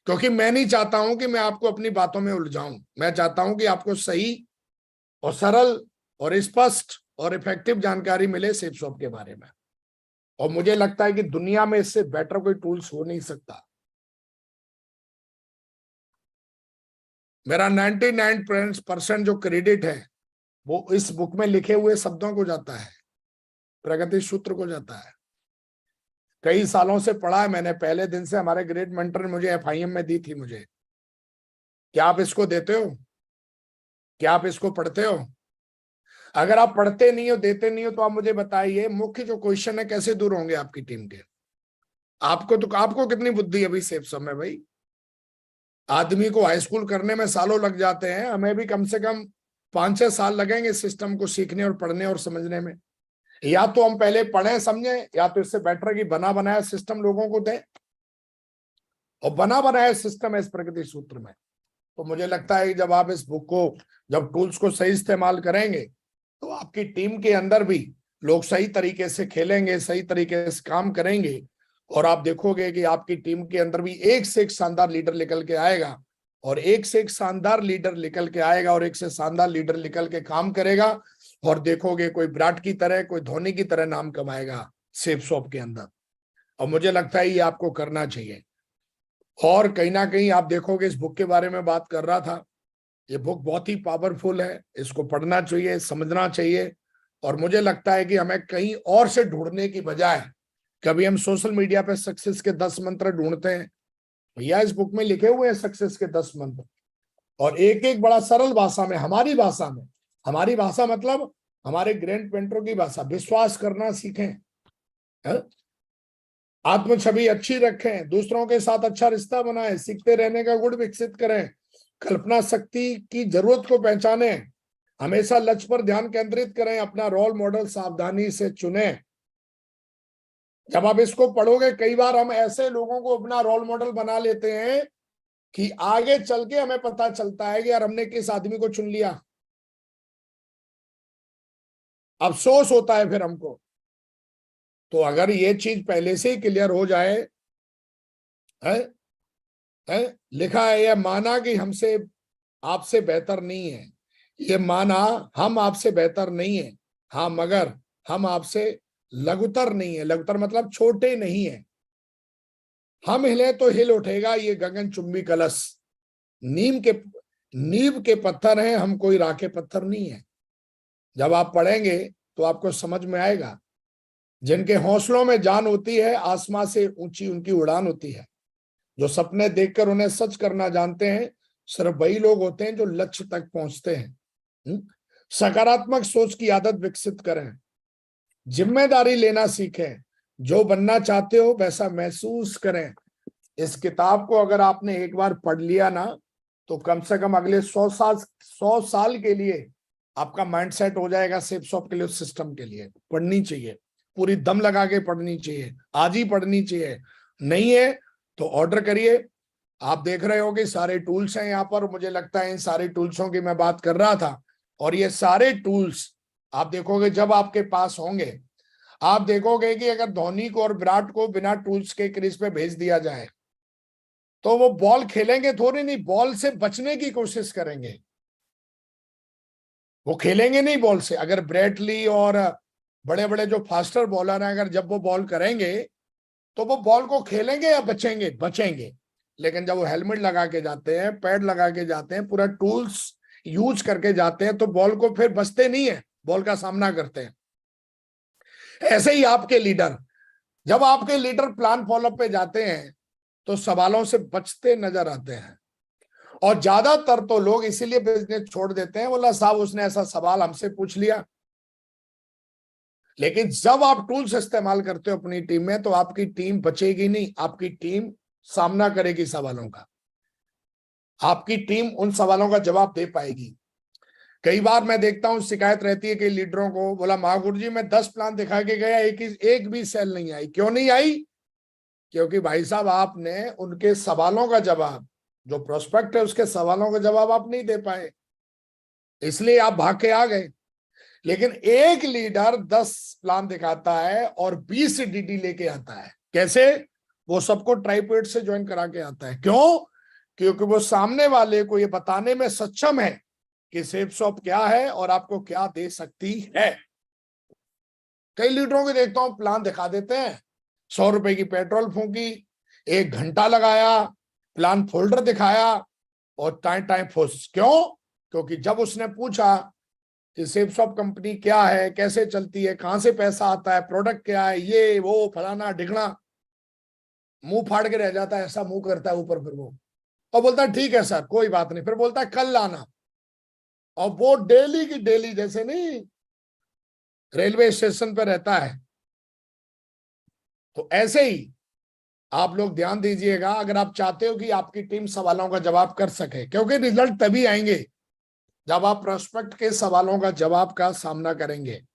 Speaker 1: क्योंकि मैं नहीं चाहता हूं कि मैं आपको अपनी बातों में उलझाऊं, मैं चाहता हूं कि आपको सही और सरल और स्पष्ट और इफेक्टिव जानकारी मिले सेप सॉप के बारे में। और मुझे लगता है कि दुनिया में इससे बेटर कोई टूल्स हो नहीं सकता। मेरा 99% जो क्रेडिट है वो इस बुक में लिखे हुए शब्दों को जाता है, प्रगति सूत्र को जाता है। कई सालों से पढ़ा है मैंने, पहले दिन से हमारे ग्रेट मेंटर ने मुझे FIM में दी थी मुझे। क्या आप इसको देते हो? क्या आप इसको पढ़ते हो? अगर आप पढ़ते नहीं हो, देते नहीं हो, तो आप मुझे बताइए मुख्य जो क्वेश्चन है कैसे दूर होंगे आपकी टीम के। आपको कितनी बुद्धि है अभी सेप समय भाई? आदमी को हाई स्कूल करने में सालों लग जाते हैं, हमें भी कम से कम 5-6 साल लगेंगे सिस्टम को सीखने और पढ़ने और समझने में। या तो हम पहले पढ़े समझे, या तो इससे बेटर की बना बनाया सिस्टम लोगों को दें। और बना बनाया सिस्टम है इस प्रगति सूत्र में। तो मुझे लगता है कि जब आप इस बुक को, जब टूल्स को सही इस्तेमाल करेंगे, तो आपकी टीम के अंदर भी लोग सही तरीके से खेलेंगे, सही तरीके से काम करेंगे। और आप देखोगे कि आपकी टीम के अंदर भी एक से एक शानदार लीडर निकल के आएगा, और एक से एक शानदार लीडर निकल के आएगा, और एक से शानदार लीडर निकल के काम करेगा। और देखोगे कोई विराट की तरह, कोई धोनी की तरह नाम कमाएगा सेप शॉप के अंदर। और मुझे लगता है ये आपको करना चाहिए। और कहीं ना कहीं आप देखोगे, इस बुक के बारे में बात कर रहा था, ये बुक बहुत ही पावरफुल है, इसको पढ़ना चाहिए, समझना चाहिए। और मुझे लगता है कि हमें कहीं और से ढूंढने की बजाय, कभी हम सोशल मीडिया पे सक्सेस के 10 मंत्र ढूंढते हैं, भैया इस बुक में लिखे हुए हैं सक्सेस के 10 मंत्र, और एक एक बड़ा सरल भाषा में, हमारी भाषा में। हमारी भाषा मतलब हमारे ग्रैंड पेंटरों की भाषा। विश्वास करना सीखें, आत्म छवि अच्छी रखें, दूसरों के साथ अच्छा रिश्ता बनाएं, सीखते रहने का गुण विकसित करें, कल्पना शक्ति की जरूरत को पहचानें, हमेशा लक्ष्य पर ध्यान केंद्रित करें, अपना रोल मॉडल सावधानी से चुनें। जब आप इसको पढ़ोगे, कई बार हम ऐसे लोगों को अपना रोल मॉडल बना लेते हैं कि आगे चल के हमें पता चलता है कि यार हमने किस आदमी को चुन लिया। अफसोस होता है फिर हमको। तो अगर ये चीज पहले से ही क्लियर हो जाए, है लिखा है, यह माना कि हमसे आपसे बेहतर नहीं है, ये माना हम आपसे बेहतर नहीं है, हाँ मगर हम आपसे लघुतर नहीं है। लघुतर मतलब छोटे नहीं है। हम हिले तो हिल उठेगा ये गगन चुंबी कलश, नींव के पत्थर हैं, हम कोई राखे पत्थर नहीं है। जब आप पढ़ेंगे तो आपको समझ में आएगा, जिनके हौसलों में जान होती है, आसमां से ऊंची उनकी उड़ान होती है। जो सपने देखकर उन्हें सच करना जानते हैं, सिर्फ वही लोग होते हैं जो लक्ष्य तक पहुंचते हैं। सकारात्मक सोच की आदत विकसित करें, जिम्मेदारी लेना सीखें, जो बनना चाहते हो वैसा महसूस करें। इस किताब को अगर आपने एक बार पढ़ लिया ना, तो कम से कम अगले 100 साल के लिए आपका माइंडसेट हो जाएगा सेफ शॉप के लिए, उस सिस्टम के लिए पढ़नी चाहिए, पूरी दम लगा के पढ़नी चाहिए, आज ही पढ़नी चाहिए। नहीं है तो ऑर्डर करिए। आप देख रहे हो कि सारे टूल्स हैं यहाँ पर, मुझे लगता है इन सारे टूल्सों की मैं बात कर रहा था, और ये सारे टूल्स आप देखोगे जब आपके पास होंगे, आप देखोगे कि अगर धोनी को और विराट को बिना टूल्स के क्रीज पे भेज दिया जाए तो वो बॉल खेलेंगे थोड़ी नहीं, बॉल से बचने की कोशिश करेंगे, वो खेलेंगे नहीं बॉल से। अगर ब्रेटली और बड़े बड़े जो फास्टर बॉलर हैं, अगर जब वो बॉल करेंगे तो वो बॉल को खेलेंगे या बचेंगे? बचेंगे। लेकिन जब वो हेलमेट लगा के जाते हैं, पैड लगा के जाते हैं, पूरा टूल्स यूज करके जाते हैं, तो बॉल को फिर बचते नहीं है, बॉल का सामना करते हैं। ऐसे ही आपके लीडर, जब आपके लीडर प्लान फॉलो पे जाते हैं तो सवालों से बचते नजर आते हैं। और ज्यादातर तो लोग इसीलिए बिजनेस छोड़ देते हैं, बोला साहब उसने ऐसा सवाल हमसे पूछ लिया। लेकिन जब आप टूल्स इस्तेमाल करते हो अपनी टीम में, तो आपकी टीम बचेगी नहीं, आपकी टीम सामना करेगी सवालों का, आपकी टीम उन सवालों का जवाब दे पाएगी। कई बार मैं देखता हूं शिकायत रहती है कि लीडरों को, बोला महागुरु जी मैं 10 प्लान दिखा के गया, एक भी सेल नहीं आई। क्यों नहीं आई? क्योंकि भाई साहब आपने उनके सवालों का जवाब, जो प्रोस्पेक्ट है उसके सवालों का जवाब आप नहीं दे पाए, इसलिए आप भाग के आ गए। लेकिन एक लीडर 10 प्लान दिखाता है और 20 डीडी लेके आता है। कैसे? वो सबको ट्राइपेड से ज्वाइन करा के आता है। क्यों? क्योंकि वो सामने वाले को ये बताने में सक्षम है कि सेफ शॉप क्या है और आपको क्या दे सकती है। कई लीडरों को देखता हूं प्लान दिखा देते हैं, 100 रुपए की पेट्रोल फूंकी, 1 घंटा लगाया, प्लान फोल्डर दिखाया और टाइम टाइम फोर्स। क्यों? क्योंकि जब उसने पूछा कि सेफ शॉप कंपनी क्या है, कैसे चलती है, कहां से पैसा आता है, प्रोडक्ट क्या है, ये वो फलाना ढिगना, मुंह फाड़ के रह जाता है, ऐसा मुंह करता है ऊपर, फिर वो और बोलता है ठीक है सर कोई बात नहीं, फिर बोलता है कल लाना। और वो डेली की डेली, जैसे नहीं रेलवे स्टेशन पर रहता है। तो ऐसे ही आप लोग ध्यान दीजिएगा, अगर आप चाहते हो कि आपकी टीम सवालों का जवाब कर सके, क्योंकि रिजल्ट तभी आएंगे जब आप प्रोस्पेक्ट के सवालों का जवाब का सामना करेंगे।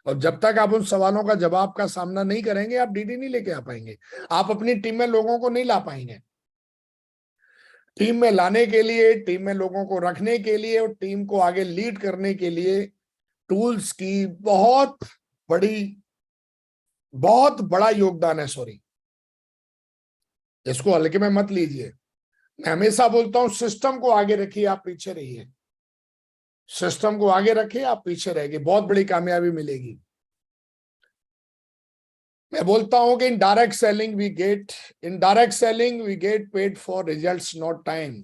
Speaker 1: और जब तक आप उन सवालों का जवाब का सामना नहीं करेंगे, आप डीडी नहीं लेके आ पाएंगे, आप अपनी टीम में लोगों को नहीं ला पाएंगे। टीम में लाने के लिए, टीम में लोगों को रखने के लिए और टीम को आगे लीड करने के लिए टूल्स की बहुत बड़ा योगदान है। सॉरी, इसको हल्के में मत लीजिए। मैं हमेशा बोलता हूं सिस्टम को आगे रखिए, आप पीछे रहिए। सिस्टम को आगे रखिए, आप पीछे रहेंगे, बहुत बड़ी कामयाबी मिलेगी। मैं बोलता हूं कि in direct selling we get paid for results not time.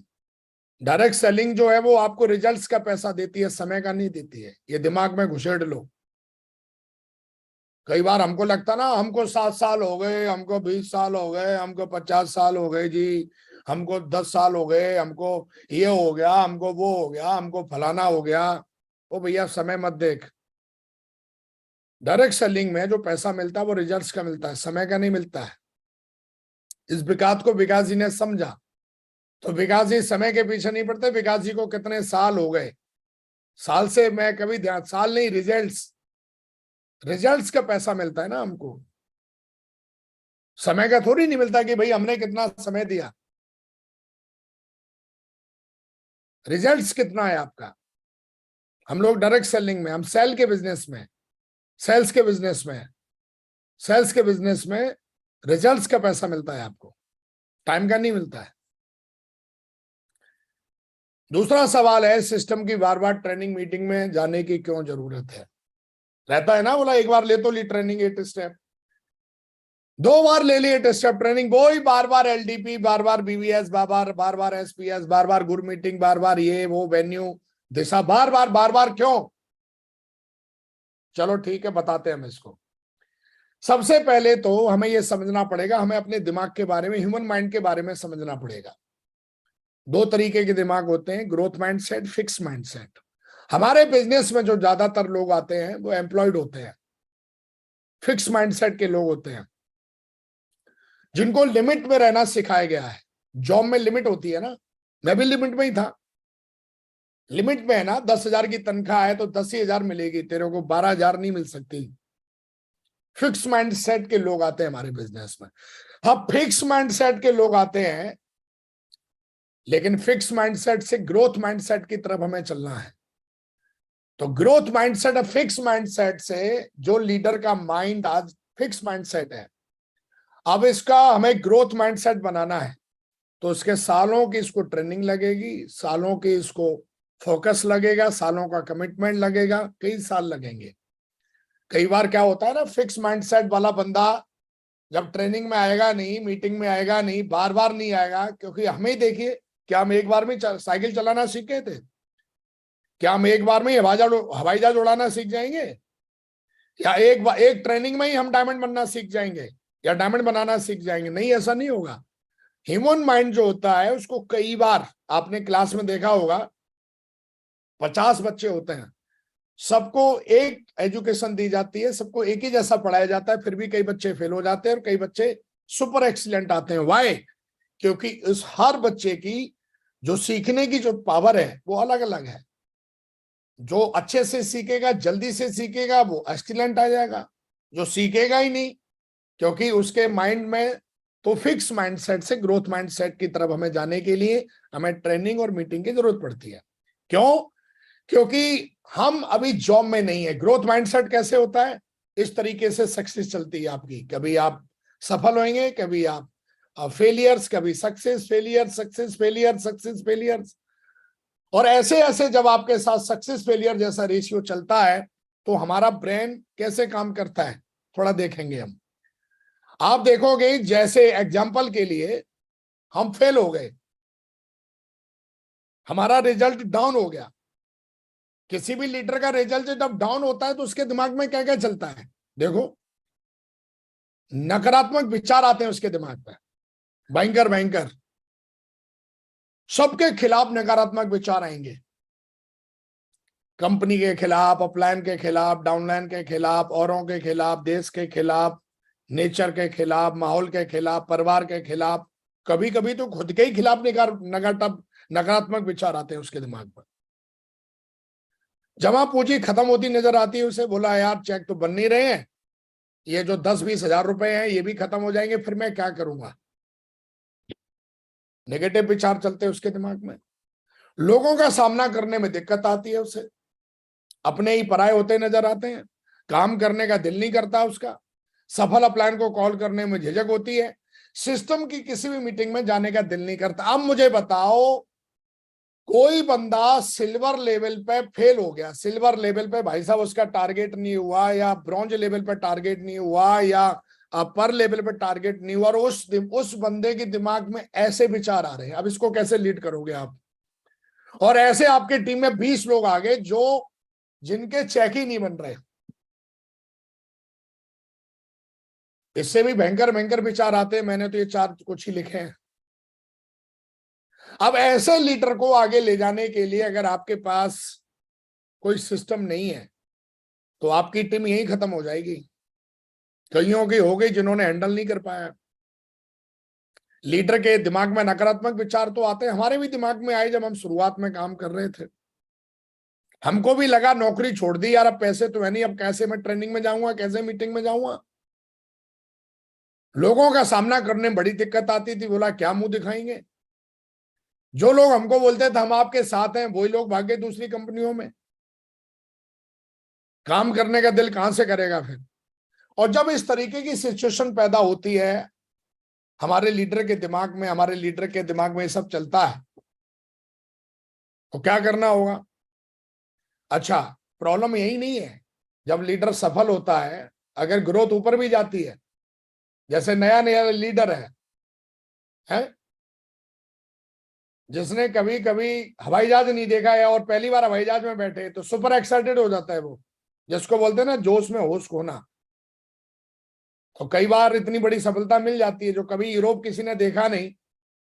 Speaker 1: Direct selling जो है वो आपको रिजल्ट्स का पैसा देती है, समय का नहीं देती है। ये दिमाग में घुसेड़ लो। कई बार हमको लगता ना, हमको 7 साल हो गए, हमको 20 साल हो गए, हमको 50 साल हो गए जी, हमको 10 साल हो गए, हमको ये हो गया, हमको वो हो गया, हमको फलाना हो गया। ओ भैया समय मत देख। डायरेक्ट सेलिंग में जो पैसा मिलता है वो रिजल्ट्स का मिलता है, समय का नहीं मिलता है। इस विकास को विकास जी ने समझा, तो विकास जी समय के पीछे नहीं पड़ते। विकास जी को कितने साल हो गए, साल से मैं कभी ध्यान, साल नहीं, रिजल्ट्स का पैसा मिलता है ना हमको, समय का थोड़ी नहीं मिलता कि भाई हमने कितना समय दिया। रिजल्ट्स कितना है आपका। हम लोग डायरेक्ट सेलिंग में, हम सेल्स के बिजनेस में रिजल्ट्स का पैसा मिलता है आपको, टाइम का नहीं मिलता है। दूसरा सवाल है, सिस्टम की बार बार ट्रेनिंग मीटिंग में जाने की क्यों जरूरत है? रहता है ना, बोला एक बार ले तो ली ट्रेनिंग 8 स्टेप, 2 बार ले लिए टेस्ट स्टेप ट्रेनिंग, वही बार बार एलडीपी, बार बार बीवीएस, बार बार एसपीएस, बार बार गुड मीटिंग, बार बार ये वो वेन्यू दिशा, बार बार क्यों? चलो ठीक है, बताते हैं हम इसको। सबसे पहले तो हमें यह समझना पड़ेगा, हमें अपने दिमाग के बारे में, ह्यूमन माइंड के बारे में समझना पड़ेगा। 2 तरीके के दिमाग होते हैं, ग्रोथ माइंडसेट, फिक्स माइंडसेट। हमारे बिजनेस में जो ज्यादातर लोग आते हैं वो एम्प्लॉयड होते हैं, फिक्स माइंडसेट के लोग होते हैं, जिनको लिमिट में रहना सिखाया गया है। जॉब में लिमिट होती है ना, मैं भी लिमिट में ही था। लिमिट में है ना, 10,000 की तनख्वाह है तो 10,000 मिलेगी, तेरे को 12,000 नहीं मिल सकती। फिक्स माइंडसेट के लोग आते हैं हमारे बिजनेस में। हाँ, फिक्स माइंडसेट के लोग आते हैं, लेकिन फिक्स माइंडसेट से ग्रोथ माइंडसेट की तरफ हमें चलना है। तो ग्रोथ माइंडसेट और फिक्स माइंडसेट से, जो लीडर का माइंड आज फिक्स माइंडसेट है, अब इसका हमें ग्रोथ माइंडसेट बनाना है, तो उसके सालों की इसको ट्रेनिंग लगेगी, सालों की इसको फोकस लगेगा, सालों का कमिटमेंट लगेगा, कई साल लगेंगे। कई बार क्या होता है ना, फिक्स माइंडसेट वाला बंदा जब ट्रेनिंग में आएगा नहीं, मीटिंग में आएगा नहीं, बार बार नहीं आएगा, क्योंकि हमें ही देखिए, क्या हम एक बार में साइकिल चलाना सीख गए थे? क्या हम एक बार में हवाई जहाज उड़ाना सीख जाएंगे? या एक ट्रेनिंग में ही हम डायमंड बनना सीख जाएंगे, या डायमंड बनाना सीख जाएंगे? नहीं, ऐसा नहीं होगा। ह्यूमन माइंड जो होता है उसको कई बार आपने क्लास में देखा होगा, 50 बच्चे होते हैं, सबको एक एजुकेशन दी जाती है, सबको एक ही जैसा पढ़ाया जाता है, फिर भी कई बच्चे फेल हो जाते हैं और कई बच्चे सुपर एक्सीलेंट आते हैं। वाई? क्योंकि इस हर बच्चे की जो सीखने की जो पावर है वो अलग अलग है। जो अच्छे से सीखेगा, जल्दी से सीखेगा, वो एक्सीलेंट आ जाएगा। जो सीखेगा ही नहीं, क्योंकि उसके माइंड में, तो फिक्स माइंडसेट से ग्रोथ माइंडसेट की तरफ हमें जाने के लिए हमें ट्रेनिंग और मीटिंग की जरूरत पड़ती है। क्यों? क्योंकि हम अभी जॉब में नहीं है। ग्रोथ माइंडसेट कैसे होता है? इस तरीके से सक्सेस चलती है आपकी, कभी आप सफल होंगे, कभी आप फेलियर्स, कभी success failure, success failure, success failures. और ऐसे ऐसे जब आपके साथ सक्सेस फेलियर जैसा रेशियो चलता है, तो हमारा ब्रेन कैसे काम करता है थोड़ा देखेंगे हम। आप देखोगे, जैसे एग्जाम्पल के लिए, हम फेल हो गए, हमारा रिजल्ट डाउन हो गया। किसी भी लीडर का रिजल्ट जब डाउन होता है तो उसके दिमाग में क्या क्या चलता है? देखो, नकारात्मक विचार आते हैं उसके दिमाग में, भयंकर भयंकर, सबके खिलाफ नकारात्मक विचार आएंगे। कंपनी के खिलाफ, अपलाइन के खिलाफ, डाउनलाइन के खिलाफ, औरों के खिलाफ, देश के खिलाफ, नेचर के खिलाफ, माहौल के खिलाफ, परिवार के खिलाफ, कभी कभी तो खुद के ही खिलाफ नकारात्मक विचार आते हैं उसके दिमाग पर। जमा पूंजी खत्म होती नजर आती है उसे, बोला यार चेक तो बन नहीं रहे हैं, ये जो 10-20 हजार रुपए हैं ये भी खत्म हो जाएंगे, फिर मैं क्या करूंगा? नेगेटिव विचार चलते हैं उसके दिमाग में। लोगों का सामना करने में दिक्कत आती है उसे, अपने ही पराये होते नजर आते हैं, काम करने का दिल नहीं करता उसका, सफल अपलाइन को कॉल करने में झिझक होती है, सिस्टम की किसी भी मीटिंग में जाने का दिल नहीं करता। अब मुझे बताओ, कोई बंदा सिल्वर लेवल पे फेल हो गया, सिल्वर लेवल पे भाई साहब उसका टारगेट नहीं हुआ, या ब्रॉन्ज लेवल पे टारगेट नहीं हुआ, या पर लेवल पे टारगेट नहीं हुआ, और उस बंदे के दिमाग में ऐसे विचार आ रहे हैं, अब इसको कैसे लीड करोगे आप? और ऐसे आपके टीम में 20 लोग आ गए जो जिनके चेक ही नहीं बन रहे, इससे भी भयंकर भयंकर विचार आते हैं। मैंने तो ये 4 कुछ ही लिखे हैं। अब ऐसे लीडर को आगे ले जाने के लिए अगर आपके पास कोई सिस्टम नहीं है, तो आपकी टीम यही खत्म हो जाएगी। कईयों की हो गई जिन्होंने हैंडल नहीं कर पाया। लीडर के दिमाग में नकारात्मक विचार तो आते हैं, हमारे भी दिमाग में आए जब हम शुरुआत में काम कर रहे थे। हमको भी लगा नौकरी छोड़ दी यार, अब पैसे तो है नहीं, अब कैसे मैं ट्रेनिंग में जाऊंगा, कैसे मीटिंग में जाऊंगा? लोगों का सामना करने में बड़ी दिक्कत आती थी, बोला क्या मुंह दिखाएंगे। जो लोग हमको बोलते थे हम आपके साथ हैं, वही लोग भागे दूसरी कंपनियों में, काम करने का दिल कहां से करेगा फिर? और जब इस तरीके की सिचुएशन पैदा होती है हमारे लीडर के दिमाग में, हमारे लीडर के दिमाग में ये सब चलता है, तो क्या करना होगा? अच्छा, प्रॉब्लम यही नहीं है। जब लीडर सफल होता है, अगर ग्रोथ ऊपर भी जाती है, जैसे नया नया लीडर है जिसने कभी कभी हवाई जहाज नहीं देखा है और पहली बार हवाई जहाज में बैठे, तो सुपर एक्साइटेड हो जाता है वो, जिसको बोलते हैं ना जोश में होश खोना। तो कई बार इतनी बड़ी सफलता मिल जाती है, जो कभी यूरोप किसी ने देखा नहीं,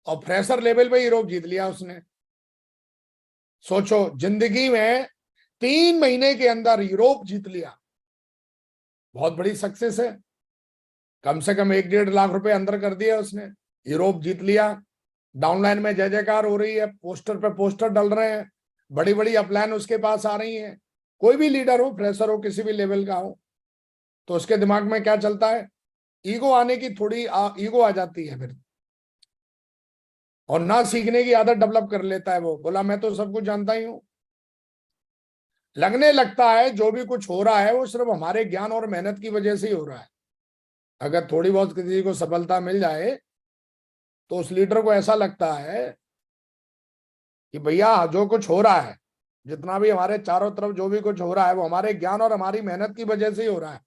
Speaker 1: और फ्रेशर लेवल पे यूरोप जीत लिया उसने। सोचो, जिंदगी में 3 महीने के अंदर यूरोप जीत लिया, बहुत बड़ी सक्सेस है। कम से कम 1-1.5 लाख रुपए अंदर कर दिया उसने, यूरोप जीत लिया। डाउनलाइन में जय जयकार हो रही है, पोस्टर पे पोस्टर डल रहे हैं, बड़ी बड़ी अपलाइन उसके पास आ रही हैं। कोई भी लीडर हो, फ्रेशर हो, किसी भी लेवल का हो, तो उसके दिमाग में क्या चलता है, ईगो आने की थोड़ी ईगो आ जाती है फिर, और ना सीखने की आदत डेवलप कर लेता है। वो बोला मैं तो सब कुछ जानता ही हूं। लगने लगता है जो भी कुछ हो रहा है वो सिर्फ हमारे ज्ञान और मेहनत की वजह से ही हो रहा है। अगर थोड़ी बहुत किसी को सफलता मिल जाए तो उस लीडर को ऐसा लगता है कि भैया जो कुछ हो रहा है, जितना भी हमारे चारों तरफ जो भी कुछ हो रहा है, वो हमारे ज्ञान और हमारी मेहनत की वजह से ही हो रहा है।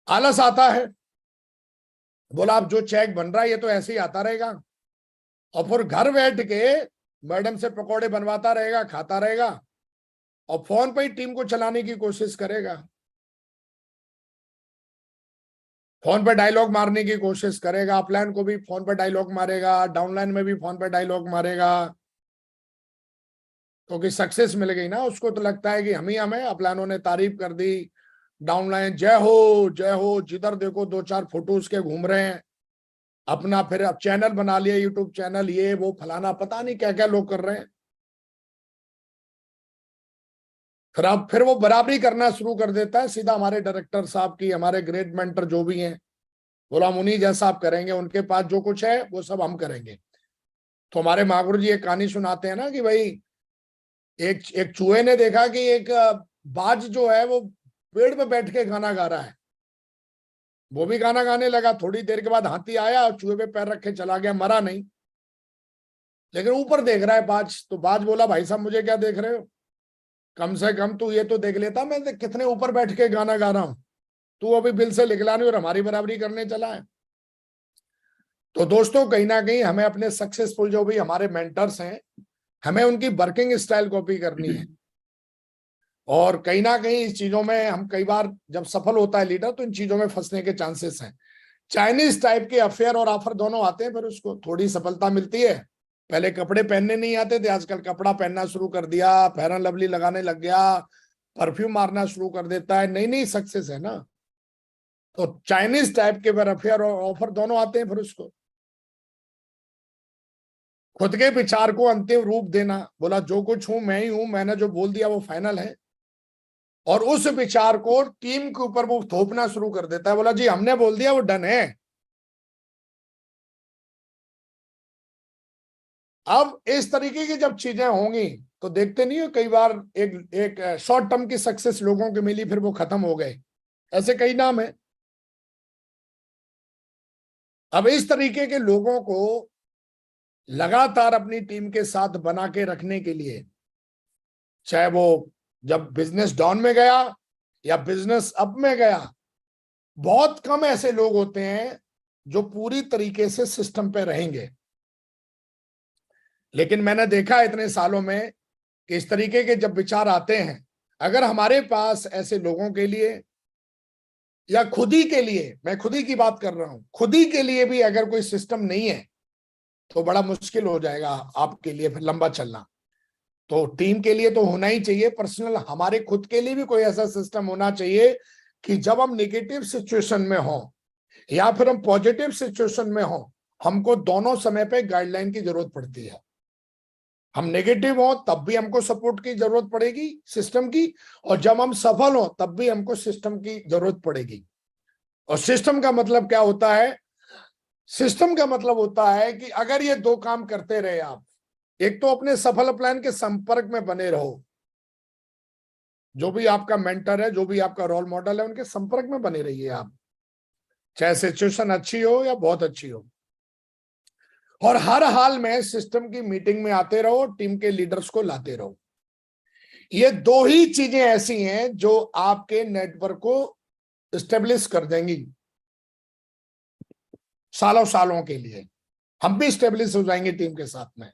Speaker 1: आलस आता है। बोला अब जो चेक बन रहा है ये तो ऐसे ही आता रहेगा, और फिर घर बैठ के मैडम से पकौड़े बनवाता रहेगा, खाता रहेगा, और फोन पे ही टीम को चलाने की कोशिश करेगा, फोन पे डायलॉग मारने की कोशिश करेगा, अपलाइन को भी फोन पे डायलॉग मारेगा, डाउनलाइन में भी फोन पे डायलॉग मारेगा, क्योंकि सक्सेस मिल गई ना उसको। तो लगता है कि हमें अपलाइनों ने तारीफ कर दी, डाउनलाइन जय हो, जिधर देखो दो चार फोटो उसके घूम रहे हैं अपना। फिर अब चैनल बना लिया, यूट्यूब चैनल, ये वो फलाना, पता नहीं क्या क्या लोग कर रहे हैं। फिर वो बराबरी करना शुरू कर देता है सीधा हमारे डायरेक्टर साहब की, हमारे ग्रेट मेंटर जो भी हैं। बोला हम उन्हीं जैसा आप करेंगे, उनके पास जो कुछ है वो सब हम करेंगे। तो हमारे महागुरु जी एक कहानी सुनाते हैं ना कि भाई एक एक चूहे ने देखा कि एक बाज जो है वो पेड़ पे बैठ के गाना गा रहा है। वो भी गाना गाने लगा। थोड़ी देर के बाद हाथी आया और चूहे पे पैर रख के चला गया, मरा नहीं, लेकिन ऊपर देख रहा है बाज। तो बाज बोला भाई साहब मुझे क्या देख रहे हो, कम से कम तू ये तो देख लेता मैं कितने ऊपर बैठ के गाना गा रहा हूं। तू अभी बिल से निकला नहीं और हमारी बराबरी करने चला है। तो दोस्तों कहीं ना कहीं हमें अपने सक्सेसफुल जो भी हमारे मेंटर्स हैं, हमें उनकी वर्किंग स्टाइल कॉपी करनी है। और कहीं ना कहीं इस चीजों में हम कई बार जब सफल होता है लीडर तो इन चीजों में फंसने के चांसेस हैं। चाइनीज टाइप के अफेयर और ऑफर दोनों आते हैं, फिर उसको थोड़ी सफलता मिलती है। पहले कपड़े पहनने नहीं आते थे, आजकल कपड़ा पहनना शुरू कर दिया, फेयर एंड लवली लगाने लग गया, परफ्यूम मारना शुरू कर देता है, नई नई सक्सेस है ना। तो चाइनीज टाइप के फिर अफेयर और ऑफर दोनों आते हैं। फिर उसको खुद के विचार को अंतिम रूप देना। बोला जो कुछ हूं मैं ही हूं, मैंने जो बोल दिया वो फाइनल है, और उस विचार को टीम के ऊपर वो थोपना शुरू कर देता है। बोला जी हमने बोल दिया वो डन है। अब इस तरीके की जब चीजें होंगी तो देखते नहीं हो कई बार एक एक शॉर्ट टर्म की सक्सेस लोगों की मिली, फिर वो खत्म हो गए, ऐसे कई नाम है। अब इस तरीके के लोगों को लगातार अपनी टीम के साथ बना के रखने के लिए, चाहे वो जब बिजनेस डाउन में गया या बिजनेस अप में गया, बहुत कम ऐसे लोग होते हैं जो पूरी तरीके से सिस्टम पे रहेंगे। लेकिन मैंने देखा इतने सालों में कि इस तरीके के जब विचार आते हैं, अगर हमारे पास ऐसे लोगों के लिए या खुद ही के लिए, मैं खुद ही की बात कर रहा हूं, खुद ही के लिए भी अगर कोई सिस्टम नहीं है तो बड़ा मुश्किल हो जाएगा आपके लिए फिर लंबा चलना। तो टीम के लिए तो होना ही चाहिए, पर्सनल हमारे खुद के लिए भी कोई ऐसा सिस्टम होना चाहिए कि जब हम नेगेटिव सिचुएशन में हो या फिर हम पॉजिटिव सिचुएशन में हो, हमको दोनों समय पे गाइडलाइन की जरूरत पड़ती है। हम नेगेटिव हो तब भी हमको सपोर्ट की जरूरत पड़ेगी सिस्टम की, और जब हम सफल हो तब भी हमको सिस्टम की जरूरत पड़ेगी। और सिस्टम का मतलब क्या होता है, सिस्टम का मतलब होता है कि अगर ये दो काम करते रहे आप, एक तो अपने सफल प्लान के संपर्क में बने रहो, जो भी आपका मेंटर है, जो भी आपका रोल मॉडल है, उनके संपर्क में बने रहिए आप, चाहे सिचुएशन अच्छी हो या बहुत अच्छी हो। और हर हाल में सिस्टम की मीटिंग में आते रहो, टीम के लीडर्स को लाते रहो। ये दो ही चीजें ऐसी हैं जो आपके नेटवर्क को स्टेब्लिश कर देंगी सालों सालों के लिए। हम भी स्टेब्लिश हो जाएंगे टीम के साथ में।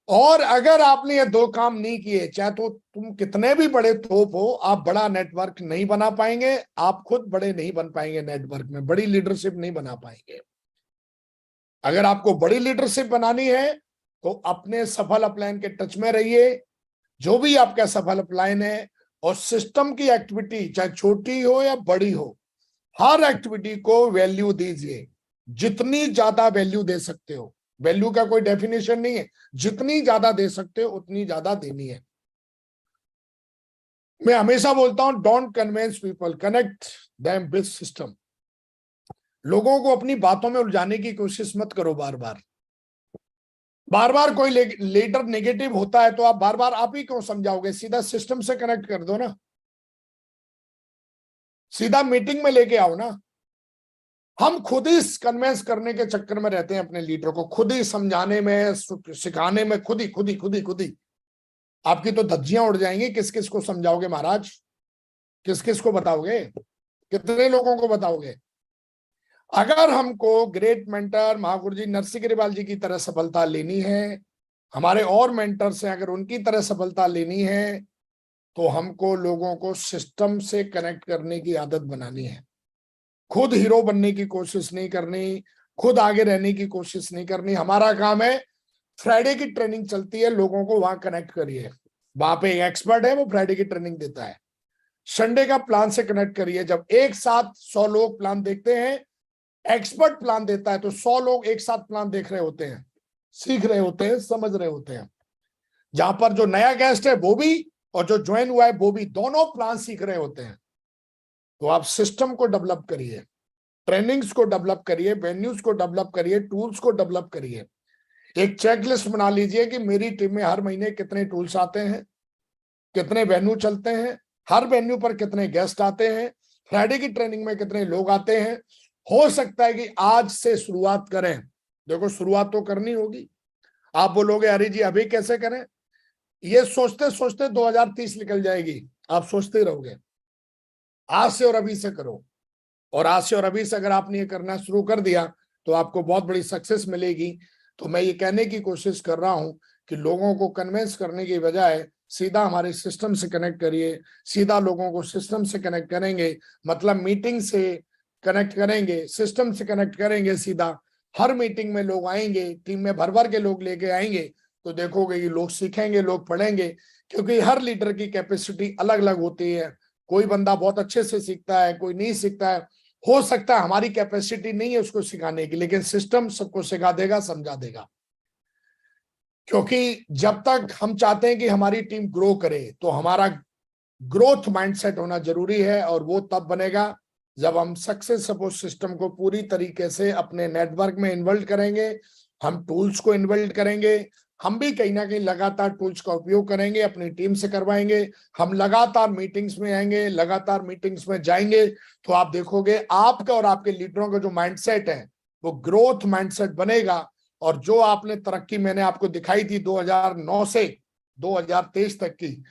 Speaker 1: और अगर आपने ये दो काम नहीं किए, चाहे तो तुम कितने भी बड़े तोप हो, आप बड़ा नेटवर्क नहीं बना पाएंगे, आप खुद बड़े नहीं बन पाएंगे, नेटवर्क में बड़ी लीडरशिप नहीं बना पाएंगे। अगर आपको बड़ी लीडरशिप बनानी है तो अपने सफल अपलाइन के टच में रहिए, जो भी आपका सफल अपलाइन है, और सिस्टम की एक्टिविटी चाहे छोटी हो या बड़ी हो, हर एक्टिविटी को वैल्यू दीजिए, जितनी ज्यादा वैल्यू दे सकते हो। वैल्यू का कोई डेफिनेशन नहीं है, जितनी ज्यादा दे सकते हो उतनी ज्यादा देनी है। मैं हमेशा बोलता हूं don't convince people, connect them with system. लोगों को अपनी बातों में उलझाने की कोशिश मत करो। बार बार कोई लीडर नेगेटिव होता है तो आप बार बार आप ही क्यों समझाओगे, सीधा सिस्टम से कनेक्ट कर दो ना, सीधा मीटिंग में लेके आओ ना। हम खुद ही कन्विंस करने के चक्कर में रहते हैं अपने लीडर को, खुद ही समझाने में सिखाने में, खुद ही आपकी तो धज्जियां उड़ जाएंगी। किस किस को समझाओगे महाराज, किस किस को बताओगे, कितने लोगों को बताओगे। अगर हमको ग्रेट मेंटर महागुरु जी नरसिंह ग्रेवाल जी की तरह सफलता लेनी है, हमारे और मेंटर्स हैं अगर उनकी तरह सफलता लेनी है, तो हमको लोगों को सिस्टम से कनेक्ट करने की आदत बनानी है। खुद हीरो बनने की कोशिश नहीं करनी, खुद आगे रहने की कोशिश नहीं करनी। हमारा काम है, फ्राइडे की ट्रेनिंग चलती है, लोगों को वहां कनेक्ट करिए। वहां पे एक एक्सपर्ट है, वो फ्राइडे की ट्रेनिंग देता है। संडे का प्लान से कनेक्ट करिए। जब एक साथ 100 लोग प्लान देखते हैं, एक्सपर्ट प्लान देता है, तो 100 लोग एक साथ प्लान देख रहे होते हैं, सीख रहे होते हैं, समझ रहे होते हैं। जहां पर जो नया गेस्ट है वो भी और जो ज्वाइन हुआ है वो भी, दोनों प्लान सीख रहे होते हैं। तो आप सिस्टम को डेवलप करिए, ट्रेनिंग्स को डेवलप करिए, वेन्यूज को डेवलप करिए, टूल्स को डेवलप करिए। एक चेकलिस्ट बना लीजिए कि मेरी टीम में हर महीने कितने टूल्स आते हैं, कितने वेन्यू चलते हैं, हर वेन्यू पर कितने गेस्ट आते हैं, फ्राइडे की ट्रेनिंग में कितने लोग आते हैं। हो सकता है कि आज से शुरुआत करें। देखो शुरुआत तो करनी होगी। आप बोलोगे अरे जी अभी कैसे करें, ये सोचते सोचते 2030 निकल जाएगी, आप सोचते रहोगे। आज से और अभी से करो, और आज से और अभी से अगर आपने ये करना शुरू कर दिया तो आपको बहुत बड़ी सक्सेस मिलेगी। तो मैं ये कहने की कोशिश कर रहा हूं कि लोगों को कन्विंस करने की बजाय सीधा हमारे सिस्टम से कनेक्ट करिए। सीधा लोगों को सिस्टम से कनेक्ट करेंगे, मतलब मीटिंग से कनेक्ट करेंगे, सिस्टम से कनेक्ट करेंगे सीधा। हर मीटिंग में लोग आएंगे, टीम में भर भर के लोग लेके आएंगे, तो देखोगे कि लोग सीखेंगे, लोग पढ़ेंगे। क्योंकि हर लीडर की कैपेसिटी अलग अलग होती है। कोई बंदा बहुत अच्छे से सीखता है, कोई नहीं सीखता है। हो सकता है हमारी कैपेसिटी नहीं है उसको सिखाने की, लेकिन सिस्टम सबको सिखा देगा, समझा देगा। क्योंकि जब तक हम चाहते हैं कि हमारी टीम ग्रो करे, तो हमारा ग्रोथ माइंडसेट होना जरूरी है। और वो तब बनेगा जब हम सक्सेस सपोर्ट सिस्टम को पूरी तरीके से अपने नेटवर्क में इन्वॉल्व करेंगे, हम टूल्स को इन्वॉल्व करेंगे। हम भी कहीं ना कहीं लगातार टूल्स का उपयोग करेंगे, अपनी टीम से करवाएंगे। हम लगातार मीटिंग्स में आएंगे, लगातार मीटिंग्स में जाएंगे, तो आप देखोगे आपका और आपके लीडरों का जो माइंडसेट है वो ग्रोथ माइंडसेट बनेगा। और जो आपने तरक्की मैंने आपको दिखाई थी 2009 से 2023 तक की,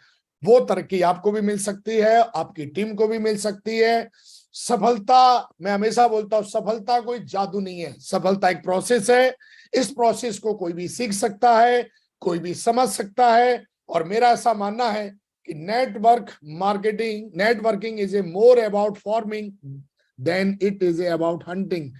Speaker 1: वो तरक्की आपको भी मिल सकती है, आपकी टीम को भी मिल सकती है। सफलता, मैं हमेशा बोलता हूं, सफलता कोई जादू नहीं है, सफलता एक प्रोसेस है। इस प्रोसेस को कोई भी सीख सकता है, कोई भी समझ सकता है। और मेरा ऐसा मानना है कि networking is a more about farming than it is a about hunting.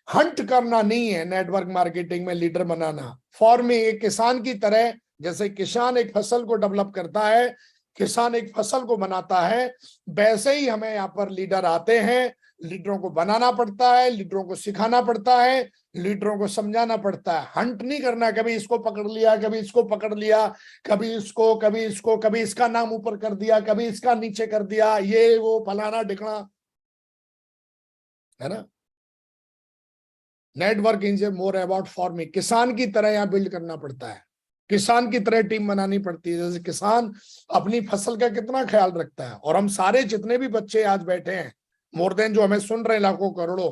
Speaker 1: Hunt करना नहीं है नेटवर्क मार्केटिंग में लीडर बनाना। फॉर्मिंग एक किसान की तरह, जैसे किसान एक फसल को डेवलप करता है, किसान एक फसल को बनाता है, वैसे ही हमें यहाँ पर लीडर आते हैं। लीडरों को बनाना पड़ता है, लीडरों को सिखाना पड़ता है, लीडरों को समझाना पड़ता है। हंट नहीं करना, कभी इसको पकड़ लिया, कभी इसको पकड़ लिया, कभी इसको, कभी इसको, कभी इसका नाम ऊपर कर दिया, कभी इसका नीचे कर दिया, ये वो फलाना ढिकना, है ना। Network is more about forming. किसान की तरह यहाँ बिल्ड करना पड़ता है, किसान की तरह टीम बनानी पड़ती है। जैसे किसान अपनी फसल का कितना ख्याल रखता है। और हम सारे जितने भी बच्चे आज बैठे हैं, मोर देन जो हमें सुन रहे हैं लाखों करोड़ों,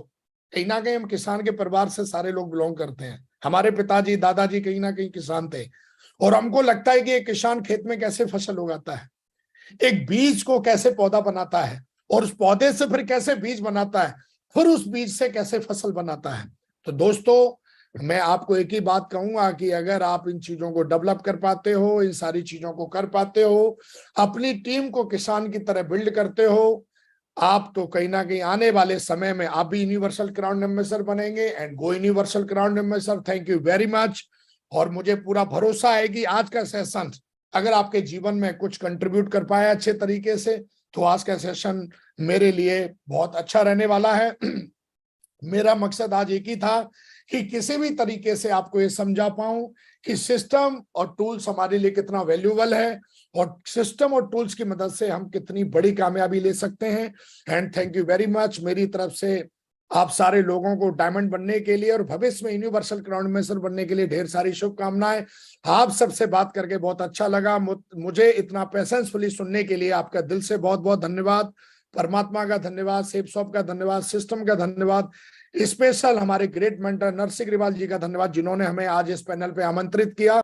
Speaker 1: कहीं ना कहीं हम किसान के परिवार से सारे लोग बिलोंग करते हैं। हमारे पिताजी दादाजी कहीं ना कहीं किसान थे। और हमको लगता है कि एक किसान खेत में कैसे फसल उगाता है, एक बीज को कैसे पौधा बनाता है, और उस पौधे से फिर कैसे बीज बनाता है, फिर उस बीज से कैसे फसल बनाता है। तो दोस्तों, मैं आपको एक ही बात कहूंगा कि अगर आप इन चीजों को डेवलप कर पाते हो, इन सारी चीजों को कर पाते हो, अपनी टीम को किसान की तरह बिल्ड करते हो, आप तो कहीं ना कहीं आने वाले समय में आप भी यूनिवर्सल क्राउन एम्बेसडर बनेंगे। And go universal crown ambassador. Thank you very much. और मुझे पूरा भरोसा है कि आज का सेशन अगर आपके जीवन में कुछ कंट्रीब्यूट कर पाया अच्छे तरीके से, तो आज का सेशन मेरे लिए बहुत अच्छा रहने वाला है। मेरा मकसद आज एक ही था कि किसी भी तरीके से आपको ये समझा पाऊं कि सिस्टम और टूल्स हमारे लिए कितना वैल्यूएबल है और सिस्टम और टूल्स की मदद से हम कितनी बड़ी कामयाबी ले सकते हैं। And thank you very much. मेरी तरफ से आप सारे लोगों को डायमंड बनने के लिए और भविष्य में यूनिवर्सल क्राउन मेसर बनने के लिए ढेर सारी शुभकामनाएं। आप सबसे बात करके बहुत अच्छा लगा। मुझे इतना पेशेंसफुली सुनने के लिए आपका दिल से बहुत बहुत धन्यवाद। परमात्मा का धन्यवाद, सेफ शॉप का धन्यवाद, सिस्टम का धन्यवाद, स्पेशल हमारे ग्रेट मेंटर नरसिंह अग्रवाल जी का धन्यवाद जिन्होंने हमें आज इस पैनल पे आमंत्रित किया।